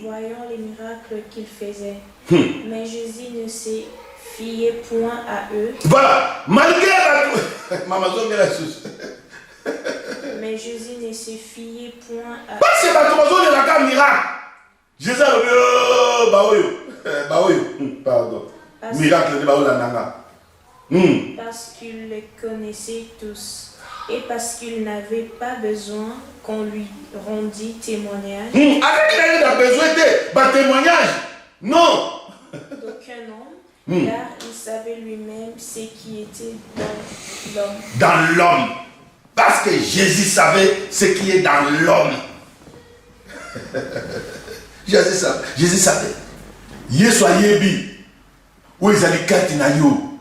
[SPEAKER 2] voyant les miracles qu'il faisait. Mais Jésus ne se fiait point à eux. Voilà, malgré la... Mais Jésus ne se fiait point à...
[SPEAKER 1] Parce que tu as un miracle. Jésus a dit, pardon. Miracle de Baoula.
[SPEAKER 2] Parce qu'il les connaissait tous. Et parce qu'il n'avait pas besoin qu'on lui rendît témoignage.
[SPEAKER 1] Avec il a besoin de témoignage. Non.
[SPEAKER 2] D'aucun homme. Car il savait lui-même ce qui était dans l'homme.
[SPEAKER 1] Dans l'homme. Parce que Jésus savait ce qui est dans l'homme. Jésus savait. Yesu ayebi. Où ils allaient kati na yo.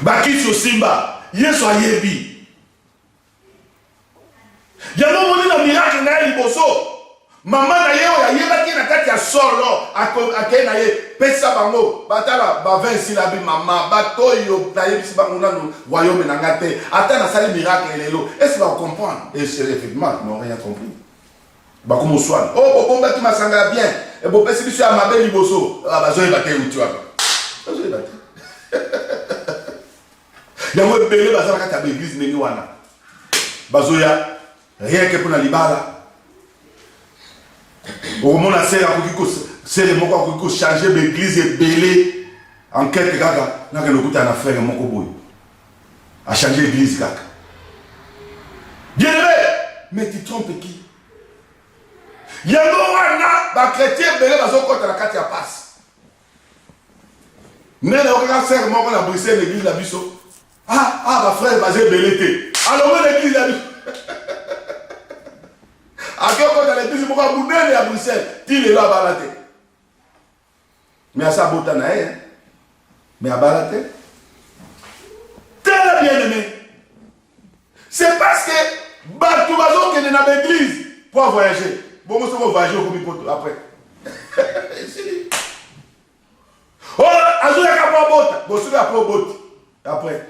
[SPEAKER 1] Bakitso simba. Yesu ayebi. Yano moni na miracle na liboso. Maman na yo ya yebaki na kati ya ya solo akei na ye pesa bango batala ba 20 silabi mama batoyo na ye bisi bango nanu royaume na ngate ata na sali miracle lelo est-ce va comprendre et c'est effectivement ils n'ont rien compris ba comme soin oh bomba qui masanga bien et bo pesi biso ya mabe liboso bazo e baté uti wa bazo e baté ya mo belé bazala kata ba église neni wana bazo ya rien que pour na libala au moment où c'est le mot qu'on changer l'église et belé en quelque gaga n'a que le coup d'en affaire mon coboy a changé l'église gaga bien aimé mais tu trompes qui yango wana ba chrétien belé bazo kota la carte ya passe nene okaka faire mon na Bruxelles l'église la biso ba frère basé belé té alors l'église la biso Quand dans l'église, il faut que à Bruxelles, il est là à balater. Mais à sa beauté, mais à balater. Très bien aimé. C'est parce que tout bazon qui est dans l'église pour voyager. Bon, moi, je vais voyager au comité après. Oh, azou ya kapwa bota. Bon, c'est après bota. Après.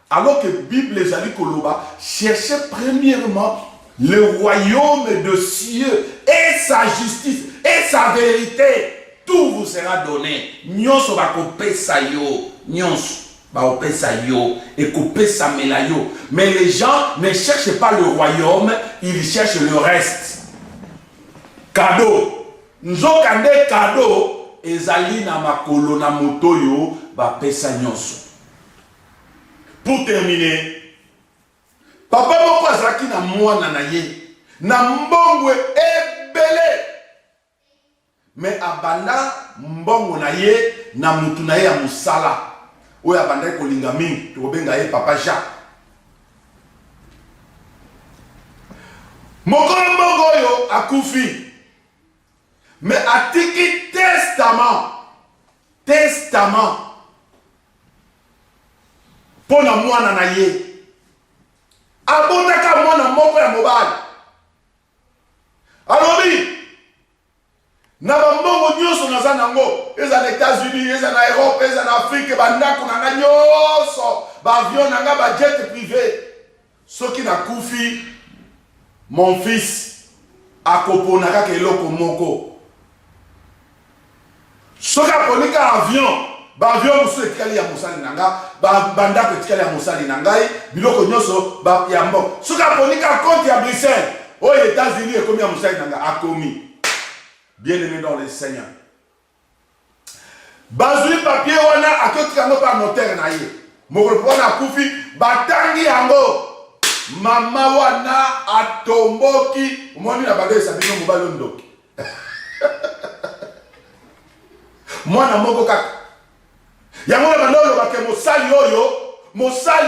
[SPEAKER 1] Alors que Bible les ali koloba cherchait premièrement le royaume de cieux et sa justice et sa vérité, tout vous sera donné. Nyonso ba kopesa yo, nyonso ba kopesa yo et kopesa melayo. Mais les gens ne cherchent pas le royaume, ils cherchent le reste. Cadeau. Nzokande cadeau ezali na makolo na moto yo ba pesa nyonso. Pour terminer, papa moko azaki na mwana na ye na mbongo ebele mais abanda mbongo na ye na mutu na ye ya musala oyo abanda kolinga mingi tobenga ye papa Jacques mokolo mbongo oyo akufi mais atiki testament pona mwana na ye abondaka mwana moko ya mobali alobi na bambongo nyonso naza nango eza na États-Unis eza na Europe eza na Afrique bandako na nga nyonso baavion na nga bajet privé soki nakufi mon fils akopona kaka eloko moko soki aponika avion baavion mosusu etikali ya mosali na nga bandako etikali ya mosali na ngai biloko nyonso ya mbongo soki aponika compte ya Bruxelles oyo États-Unis ekomi ya mosali na nga akomi bien aimé dans le Seigneur bazwi papier wana akotika yango par notaire na ye mokolo wana akufi batangi yango mama wana atomboki omoni na bando esabino mobali ondoki mwana moko kaka yango na bando olobake mosali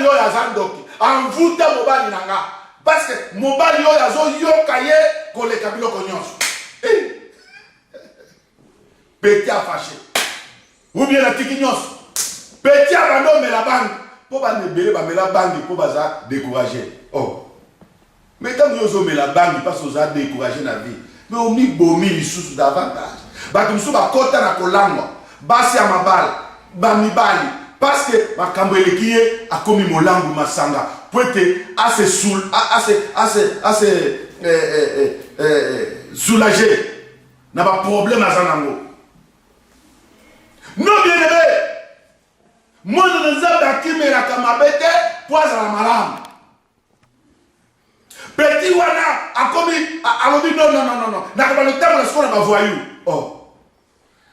[SPEAKER 1] oyo aza ndoki anvuta mobali na nga parce que mobali oyo azoyoka ye koleka biloko nyonso peti afashe ou bien atiki nyonso peti abando omela bangi mpo banebele bamela bangi mpo baza découragé mais ntango yo ozomela bangi mpasi oza découragé na vie mais omibomi lisusu davantage bato mosusu bakota na kolangwa basi ya mabala bamibali parce que makambo eleki ye akomi molangu masanga po ete ase soulagé na baproblème aza nango non bien aimé mwana na nzambe akimelaka mabe te po azala malamu peti wana akomi alobi non nakobana otambola sikoyo na bavoyu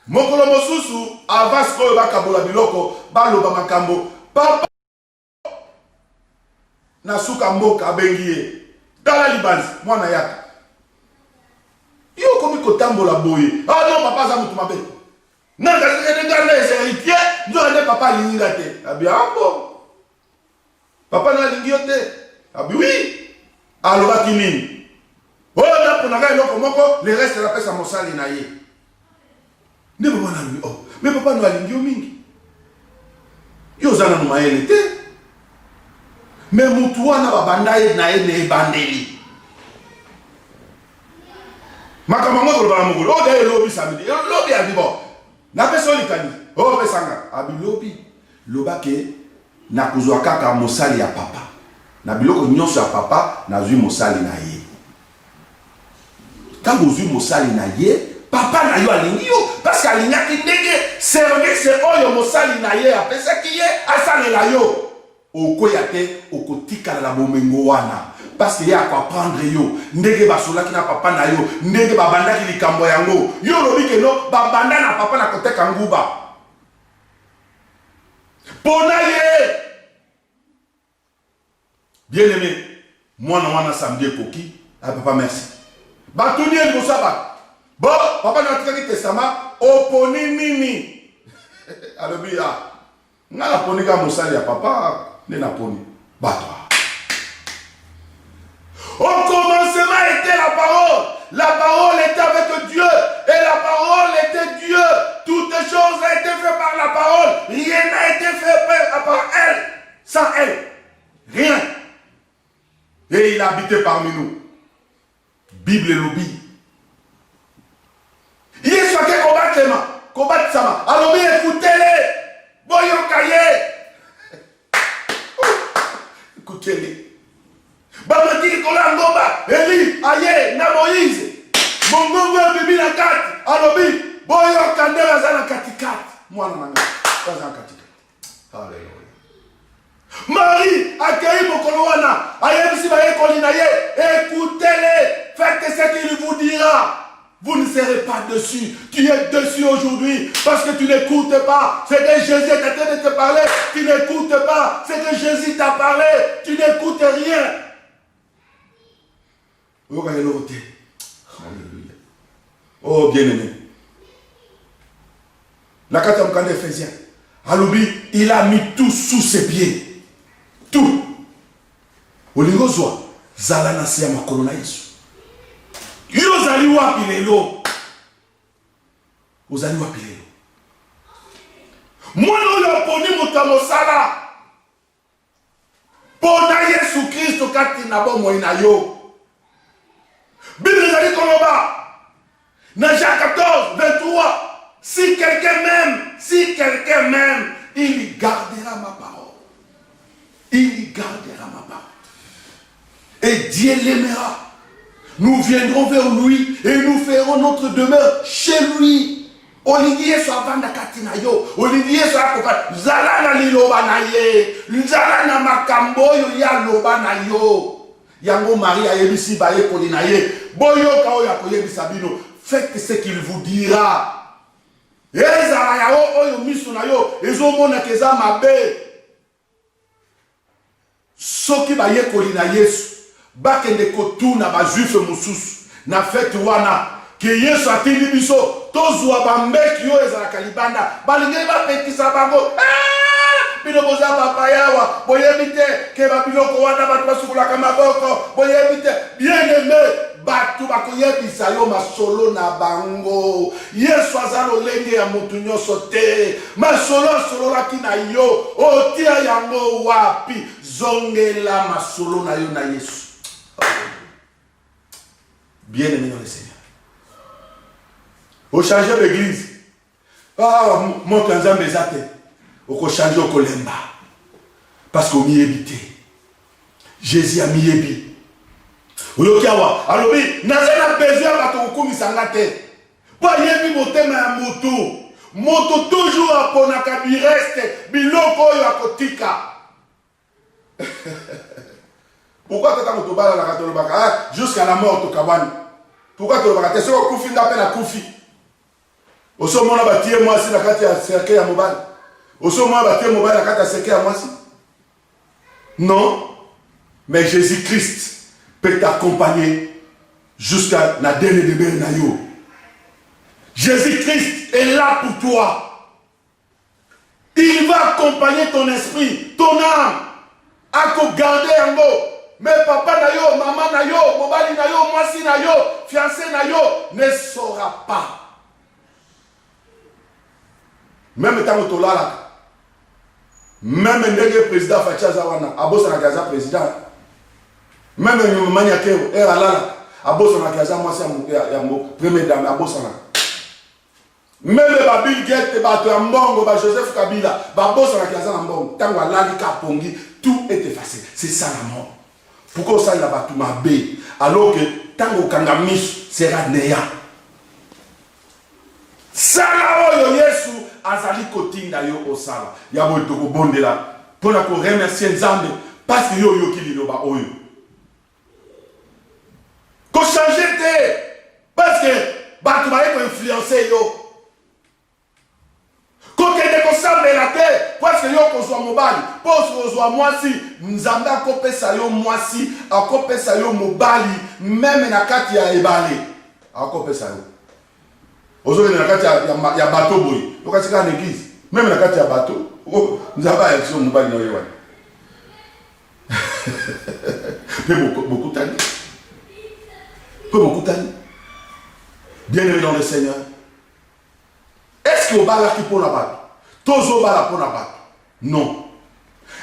[SPEAKER 1] mokolo mosusu ava sikoyo bakabola biloko baloba makambo papa na suka mboka abengi ye tala libanzi mwana yaka yo okomi kotambola boye non papa aza motu mabe nanga eza héritier nzoka nde papa alingi nga te abi ambo papa na alingi yo te abi oui alobaki nini oyo naponaka eloko moko le reste napesa mosali na ye nde papa na alingi mais papa na alingi yo mingi yo oza nanu mayele te mais mutu wana babanda ye na ye na ebandeli Makamango ko ba mongolo. O de lobby samedi. Lobby a dit bon. Na peso likani. O pesanga. Abi lobby. Lobake na kuzwa kaka mosali ya papa. Na biloko nyonso ya papa na zui mosali na ye. Tango zui mosali na ye, papa na yo alingi yo parce alingaki ndenge service oyo mosali na ye apesaki ye asalela yo. Okoya te okotika la bomengo wana. Parce qu'il y a à apprendre yo. Ndenge basola ki na papa na yo. Ndenge babandaki likambo yango. Yo lobi ke no babanda na papa na koteka nguba. Pona ye. Bien aimé. Moi na wana samedi koki. Ah papa merci. Batuni en bosaba. Bon papa na tika ki testament oponi nini. Alobi ya. Nga poni ka mosali ya papa ne na poni. Batwa. Au commencement était la parole. La parole était avec Dieu. Et la parole était Dieu. Toutes choses ont été faites par la parole. Rien n'a été fait par elle. Sans elle. Rien. Et il habitait parmi nous. Bible et lobby. Il est choqué combattre sama. Alors écoutez-les. Boyo kaye. Écoutez-les. Bamatiki kola ngomba, Eli, aye, na Moïse. Mongongo ya bibi na kati, alobi, boyo kandela za na katikati. Mwana nanga, za na katikati. Alléluia. Marie, akei mokolo wana, aye bisi ba yekoli na ye, écoutez-les, faites ce qu'il vous dira. Vous ne serez pas dessus. Tu es dessus aujourd'hui parce que tu n'écoutes pas ce que Jésus est en train de te parler. Tu n'écoutes pas ce que Jésus t'a parlé. Tu n'écoutes rien. Alléluia. Oh bien-aimé. La quatrième d'Éphésiens. Aloubi, il a mis tout sous ses pieds. Tout. Olingozwa. Zalana siya makolo na Yesu. Yozali wapi lelo. Ozali wapi lelo. Mwana oyo poni mutamosala. Pona Yesu Kristo kati na bomo ina yo. Bible ezali koloba. Na Jean 14, 23. Si quelqu'un m'aime, il gardera ma parole. Il gardera ma parole. Et Dieu l'aimera. Nous viendrons vers lui et nous ferons notre demeure chez lui. Olivier soit vanda katina yo. Olivier soit akofa. Zala na liloba na ye. Zala na makambo yo ya loba na yo. Yango Maria yebisi baye koli na ye. Boyo ka oya koyebisa bino. Faites ce qu'il vous dira. Ezala ya oyo miso na yo. Ezomona keza mabe. Soki baye koli na Yesu. Bakende kotuna ba juif mususu na fete wana ke Yesu atindi biso tozwa bambeki yo ezala kalibanda balingi ba petisa bango bino boza papa yawa boyebite ke ba biloko wana batu basukula maboko boyebite bien aimé batu bakoyebisa yo masolo na bango Yesu azalo lenge ya mutu nyonso te masolo solola kina yo otia yango wapi zongela masolo na yo na Yesu. Bien aimé dans le Seigneur. Au changer l'église. Ah, mon kanza mezate. Au changer au kolemba. Parce qu'on m'y évite. Jésus a m'y évité. Ou le kiawa. Alors oui, n'a besoin de ton koumi sangate. Pas yebi motema ya moto. Moto toujours à ponaka bi reste. Biloko yo akotika. Pourquoi tu as jusqu'à la mort au Kabani? Pourquoi tu as dit que tu as Koufi? Au sommet, on a bâti moi si la carte a cerqué à Mobile. Au sommet, on a bâti Mobile la carte a cerqué à moi si. Non, mais Jésus-Christ peut t'accompagner jusqu'à la dernière de Bernayo. Jésus-Christ est là pour toi. Il va accompagner ton esprit, ton âme, à garder un mot. Mais papa na yo, maman na yo, mobali na yo, mwasi na yo, fiancé na yo, ne saura pas. Même tant que là, même le président Fatia Zawana, abosa na gaza président. Même le mania keo, era lala. abosana kaza mwasi ya premier dame abosana. Même ba Bill Gates ba to mbongo ba Joseph Kabila ba bosana kaza na mbongo tango alali ka pongi tout est effacé. C'est ça la mort. Pourquoi ça la ba tout mabe alors que tango kangamis sera néant. Sala oyo Yesu azali kotinda yo osala. Ya bo to ko bondela pour ko remercier Nzambe parce que yo yoki liloba oyo. Ko changer te parce que ba tu va influencer yo. Ko kende ko sambela te parce que yo ko zo mobali, parce que zo mwasi Nzambe akopesa yo mwasi, akopesa yo mobali même na kati ya ebale. Akopesa yo. Aujourd'hui, dans la carte, il y a bateau boy. Donc, c'est une église. Même dans la carte, il y a bateau. Nous avons une action, nous avons une mais beaucoup d'années. Beaucoup d'années. Bien aimé dans le Seigneur. Est-ce que au bas qui pour la batte? Tous au bas pour la batte? Non.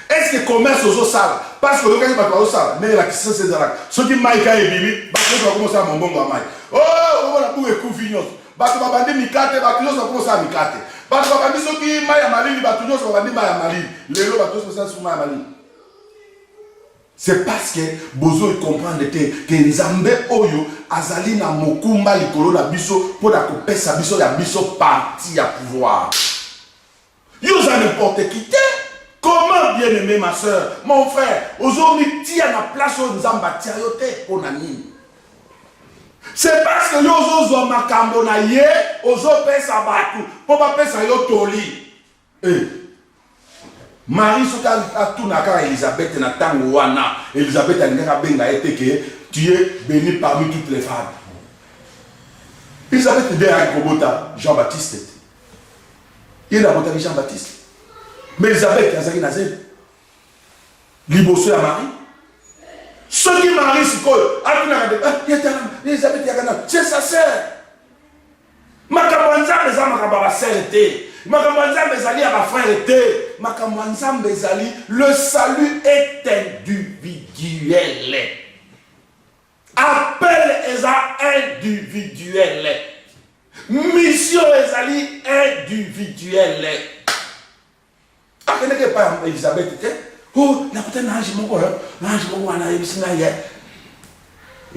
[SPEAKER 1] Est-ce que commerce aux sales? Parce que le gars qui va au sale, mais la question c'est ça. Ceux qui maillent quand ils vivent, ils vont commencer à mon bon maille. Oh, on va pour les coups vignos. Bato babandi mikate bato nyonso bakosa mikate bato babandi soki mai ya malili bato nyonso babandi mai ya malili lelo bato nyonso basala sur mai ya malili. C'est parce que bozo comprendre que Nzambe oyo azali na mokumba likolo na biso pour da kopesa biso ya biso parti ya pouvoir. Yo za n'importe qui te. Comment bien aimé ma soeur, mon frère, aujourd'hui tia na place o Nzamba tia yo te pour na nini. C'est parce que yo zo makambo na ye ozo pesa batu po ba pesa yo toli. Marie soka atuna ka Elisabeth na tango wana Elisabeth alingaka benga ete que tu es bénie parmi toutes les femmes. Elisabeth de akobota Jean-Baptiste. Il a bota Jean-Baptiste. Mais Elisabeth azaki na zeb. Liboso ya Marie. Ce qui Marie c'est sa sœur. Makamwanza beza makamba sœur était. Makamwanza bezali ya frère était. Makamwanza bezali le salut est individuel. Appel est individuel. Mission ezali individuelle. Akeneke pas Elisabeth était. Oh, la putain n'ange mon wana ebisina ye.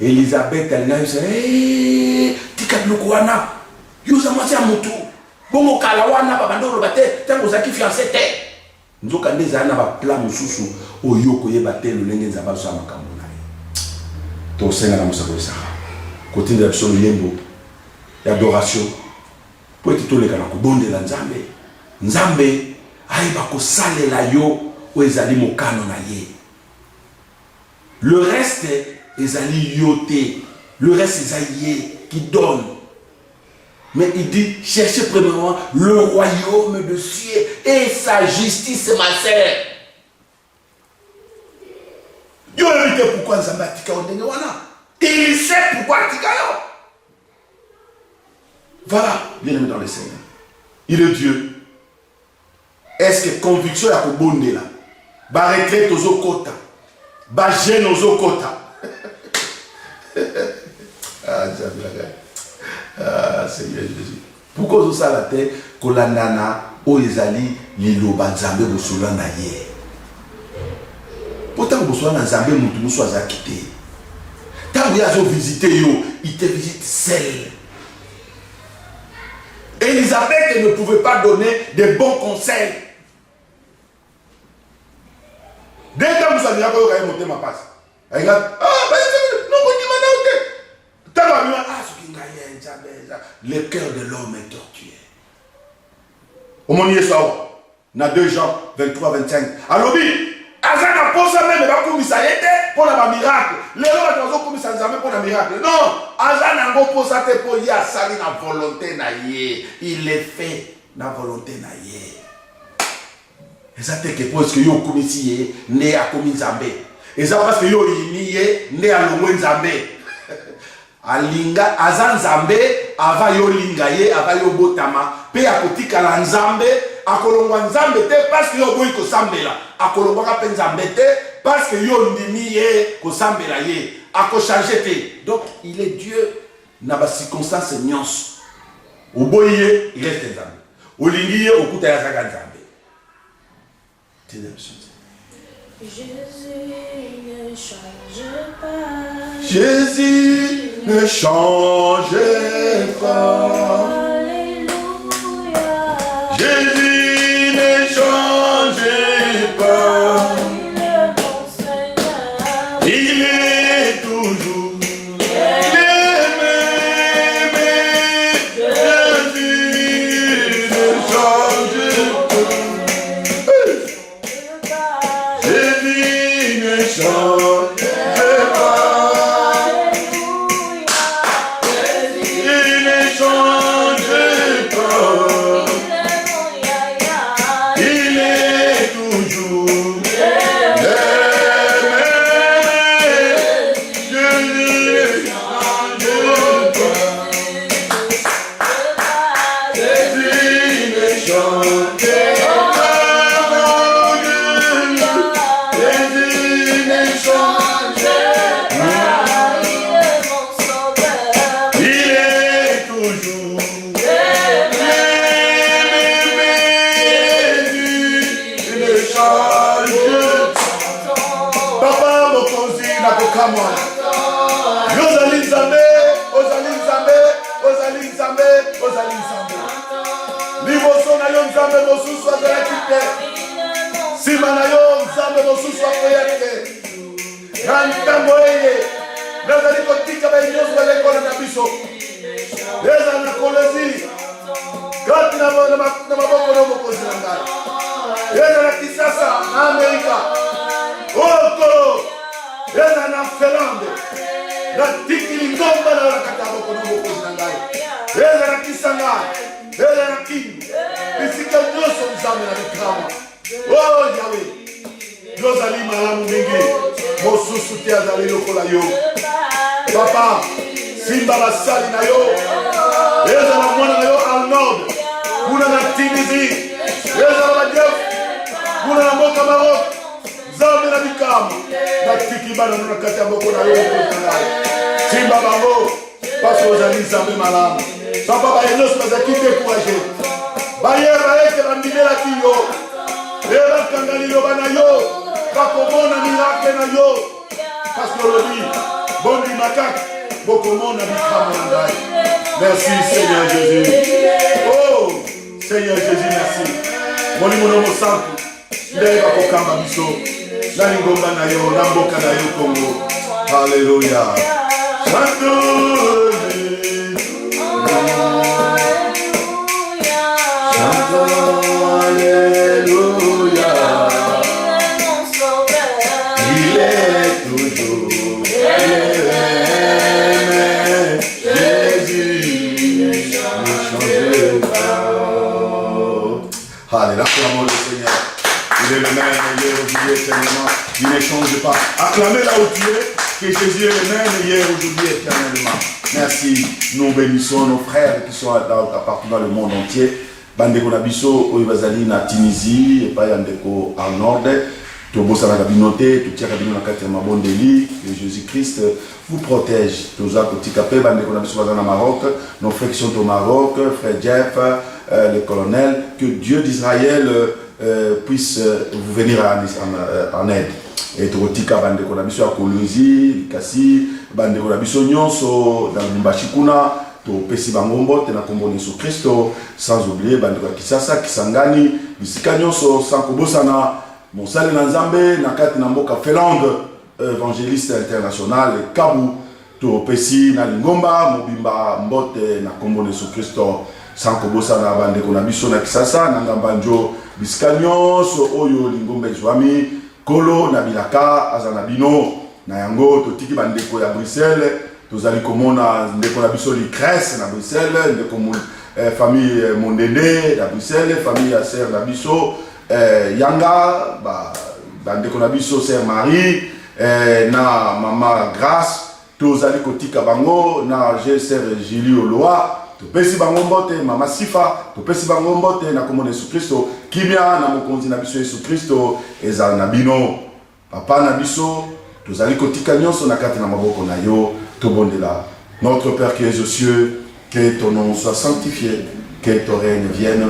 [SPEAKER 1] Elisabeth elle n'a dit tika wana. Yuza mwasi ya mutu. Bongo kala wana babandoro bate tango zaki fiancé te. Nzoka ndeza na ba plan mususu oyoko yeba te lolenge nzaba so makambo na ye. To senga na musako sa. Côté de l'action yembo. L'adoration. Pour être toleka na kobondela Nzambe. Nzambe aiba ko salela yo. Le reste est yoté. Le reste est qui donne. Mais il dit cherchez premièrement le royaume de Dieu et sa justice, ma sœur. Yo évite pourquoi nous avons dit il sait pourquoi yo. Voilà, bien aimé dans le Seigneur. Il est Dieu. Est-ce que conviction est à bonne là? Ba retraite aux kota, ba jeune aux kota. Ah, Seigneur Jésus. Pourquoi vous savez la terre que la nana o ezali liloba Nzambe bosola na ye. Pourtant bosola na Nzambe mutu muso azakite. Tant ya zo visiter yo, il te visite seul. Elisabeth ne pouvait pas donner de bons conseils. Dès que vous allez avoir monté ma passe, elle a le cœur de l'homme est tortué. Au monde y na 2 Jean 23-25. Alors oui, Azana pose même pas comme ça pour la miracle. Les gens ont comme ça jamais pour la miracle. Non, Azana ngo pose ça pour y a sali na volonté na yé. Il est fait na volonté na yé. Et ça te que parce que yo komisi né a komi Nzambe. Et ça parce que yo yiniye né a longwe Nzambe. Alinga azan Nzambe ava yo linga ye ava yo botama pe akotika la Nzambe akolongwa Nzambe te parce que yo boyi ko sambela akolongwa ka pe Nzambe te parce que yo ndimi ye ko sambela ye à changer. Donc, il est Dieu dans les circonstances nyonso. Au boye, il reste Nzambe. Au lingiye, au kuta ya zaka Nzambe.
[SPEAKER 2] Jésus ne change pas.
[SPEAKER 1] Jésus ne change pas.
[SPEAKER 2] Alléluia.
[SPEAKER 1] Jésus ne change pas.
[SPEAKER 2] Il est mon Seigneur.
[SPEAKER 1] Il est toujours le même. Jésus ne change pas. Jésus ne change pas. Il ne change pas. Il est toujours le même. Jésus ne change pas. Jésus ne change pas. Jésus ne change pas. Il est toujours le même. Jésus ne change pas. Papa mokonzi na kokamwa. Ozali Nzambe, ozali Nzambe, ozali Nzambe, ozali Nzambe. Liboso na yo Nzambe mosusu azalaki te. Sima na yo Nzambe mosusu akoya te. Na ntango eye nazali kotika bainyoso balekona na biso. Eza na kolezi kati na maboko na mokonzi na ngai. Eza na Kisasa na Amerika. Oko eza na Finlande. Na tiki lingomba na kata maboko na mokonzi na ngai. Eza na Kisanga. Eza na Kindu. Bisika nyoso Nzambe na mikama. Oh Yahweh. Yozali malamu mingi. Mosusu te azali lokola yo. Papa, simba basali na yo. Eza na mwana na yo Arnold. Kuna na Tunisie. Eza na Badief. Kuna na mboka Maroc. Nzambe na mikama. Na tiki bana na kati ya moko na yo. Simba bango. Parce ozali Nzambe malamu. Papa bayenos bazaki découragé. Bayera eke bandimela kiyo. Eba kangalilo bana yo. Bakomona miracle na yo. Parce que lobby bondi makak bokomona bikama na ngai. Merci Seigneur Jésus. Oh Seigneur Jésus merci. Molimo no mosantu. Ndenge bakokamba biso. Na lingomba na yo na mboka na yo Kongo. Alléluia. Santo Alléluia. Il est toujours le même. Jésus ne change pas. Allez, l'acclamons le Seigneur. Il est le même, hier, aujourd'hui, éternellement. Il ne change pas. Acclamez là où tu es, que Jésus est le même, hier, aujourd'hui, éternellement. Merci. Nous bénissons nos frères qui sont partout dans le monde entier. Bandeko na biso oyo bazali na Tunisie et pas yandeko en nord tobosa na kabinote tutiaka bino na kati ya mabondeli que Jésus-Christ vous protège toza kotika pe bandeko na biso bazali na Maroc nos frères qui sont au Maroc frère Jeff le colonel que Dieu d'Israël puisse vous venir en aide et totika bandeko na biso ya Kolosi kasi bandeko na biso nyonso dans Mbashikuna to pesi bangombo te na kombo Yesu Kristo sans oublier bandeko ya Kisasa Kisangani bisika nyonso sans kobosana mosali na Nzambe na kati na mboka Finlande évangéliste international Kabu to pesi na lingomba mobimba mbote na kombo Yesu Kristo sans kobosana bandeko na biso na Kisasa na ngambanjo bisika nyonso oyo lingomba ezwami kolo na bilaka azana bino na yango totiki bandeko ya Bruxelles tozali komona ndeko na biso Lucrèce na Bruxelles ndeko famille Mondende na Bruxelles famille ya sœur na biso Yanga bandeko na biso sœur Marie na mama Grace tozali kotika bango na sœur Julie Oloa topesi bango mbote mama Sifa topesi bango mbote na komona Yesu Kristo kimia na mokonzi na biso Yesu Kristo ezala na bino papa na biso tozali kotika nyonso na kati na maboko na yo tobondela. Notre Père qui es aux cieux, que ton nom soit sanctifié, que ton règne vienne,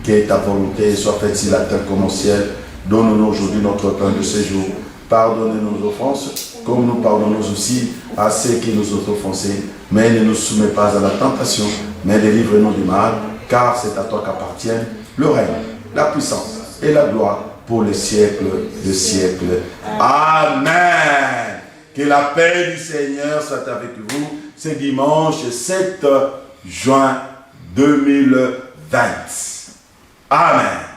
[SPEAKER 1] que ta volonté soit faite sur la terre comme au ciel. Donne-nous aujourd'hui notre pain de ce jour. Pardonne-nous nos offenses, comme nous pardonnons aussi à ceux qui nous ont offensés. Mais ne nous soumets pas à la tentation, mais délivre-nous du mal, car c'est à toi qu'appartiennent le règne, la puissance et la gloire pour les siècles des siècles. Amen. Que la paix du Seigneur soit avec vous ce dimanche 7 juin 2020. Amen.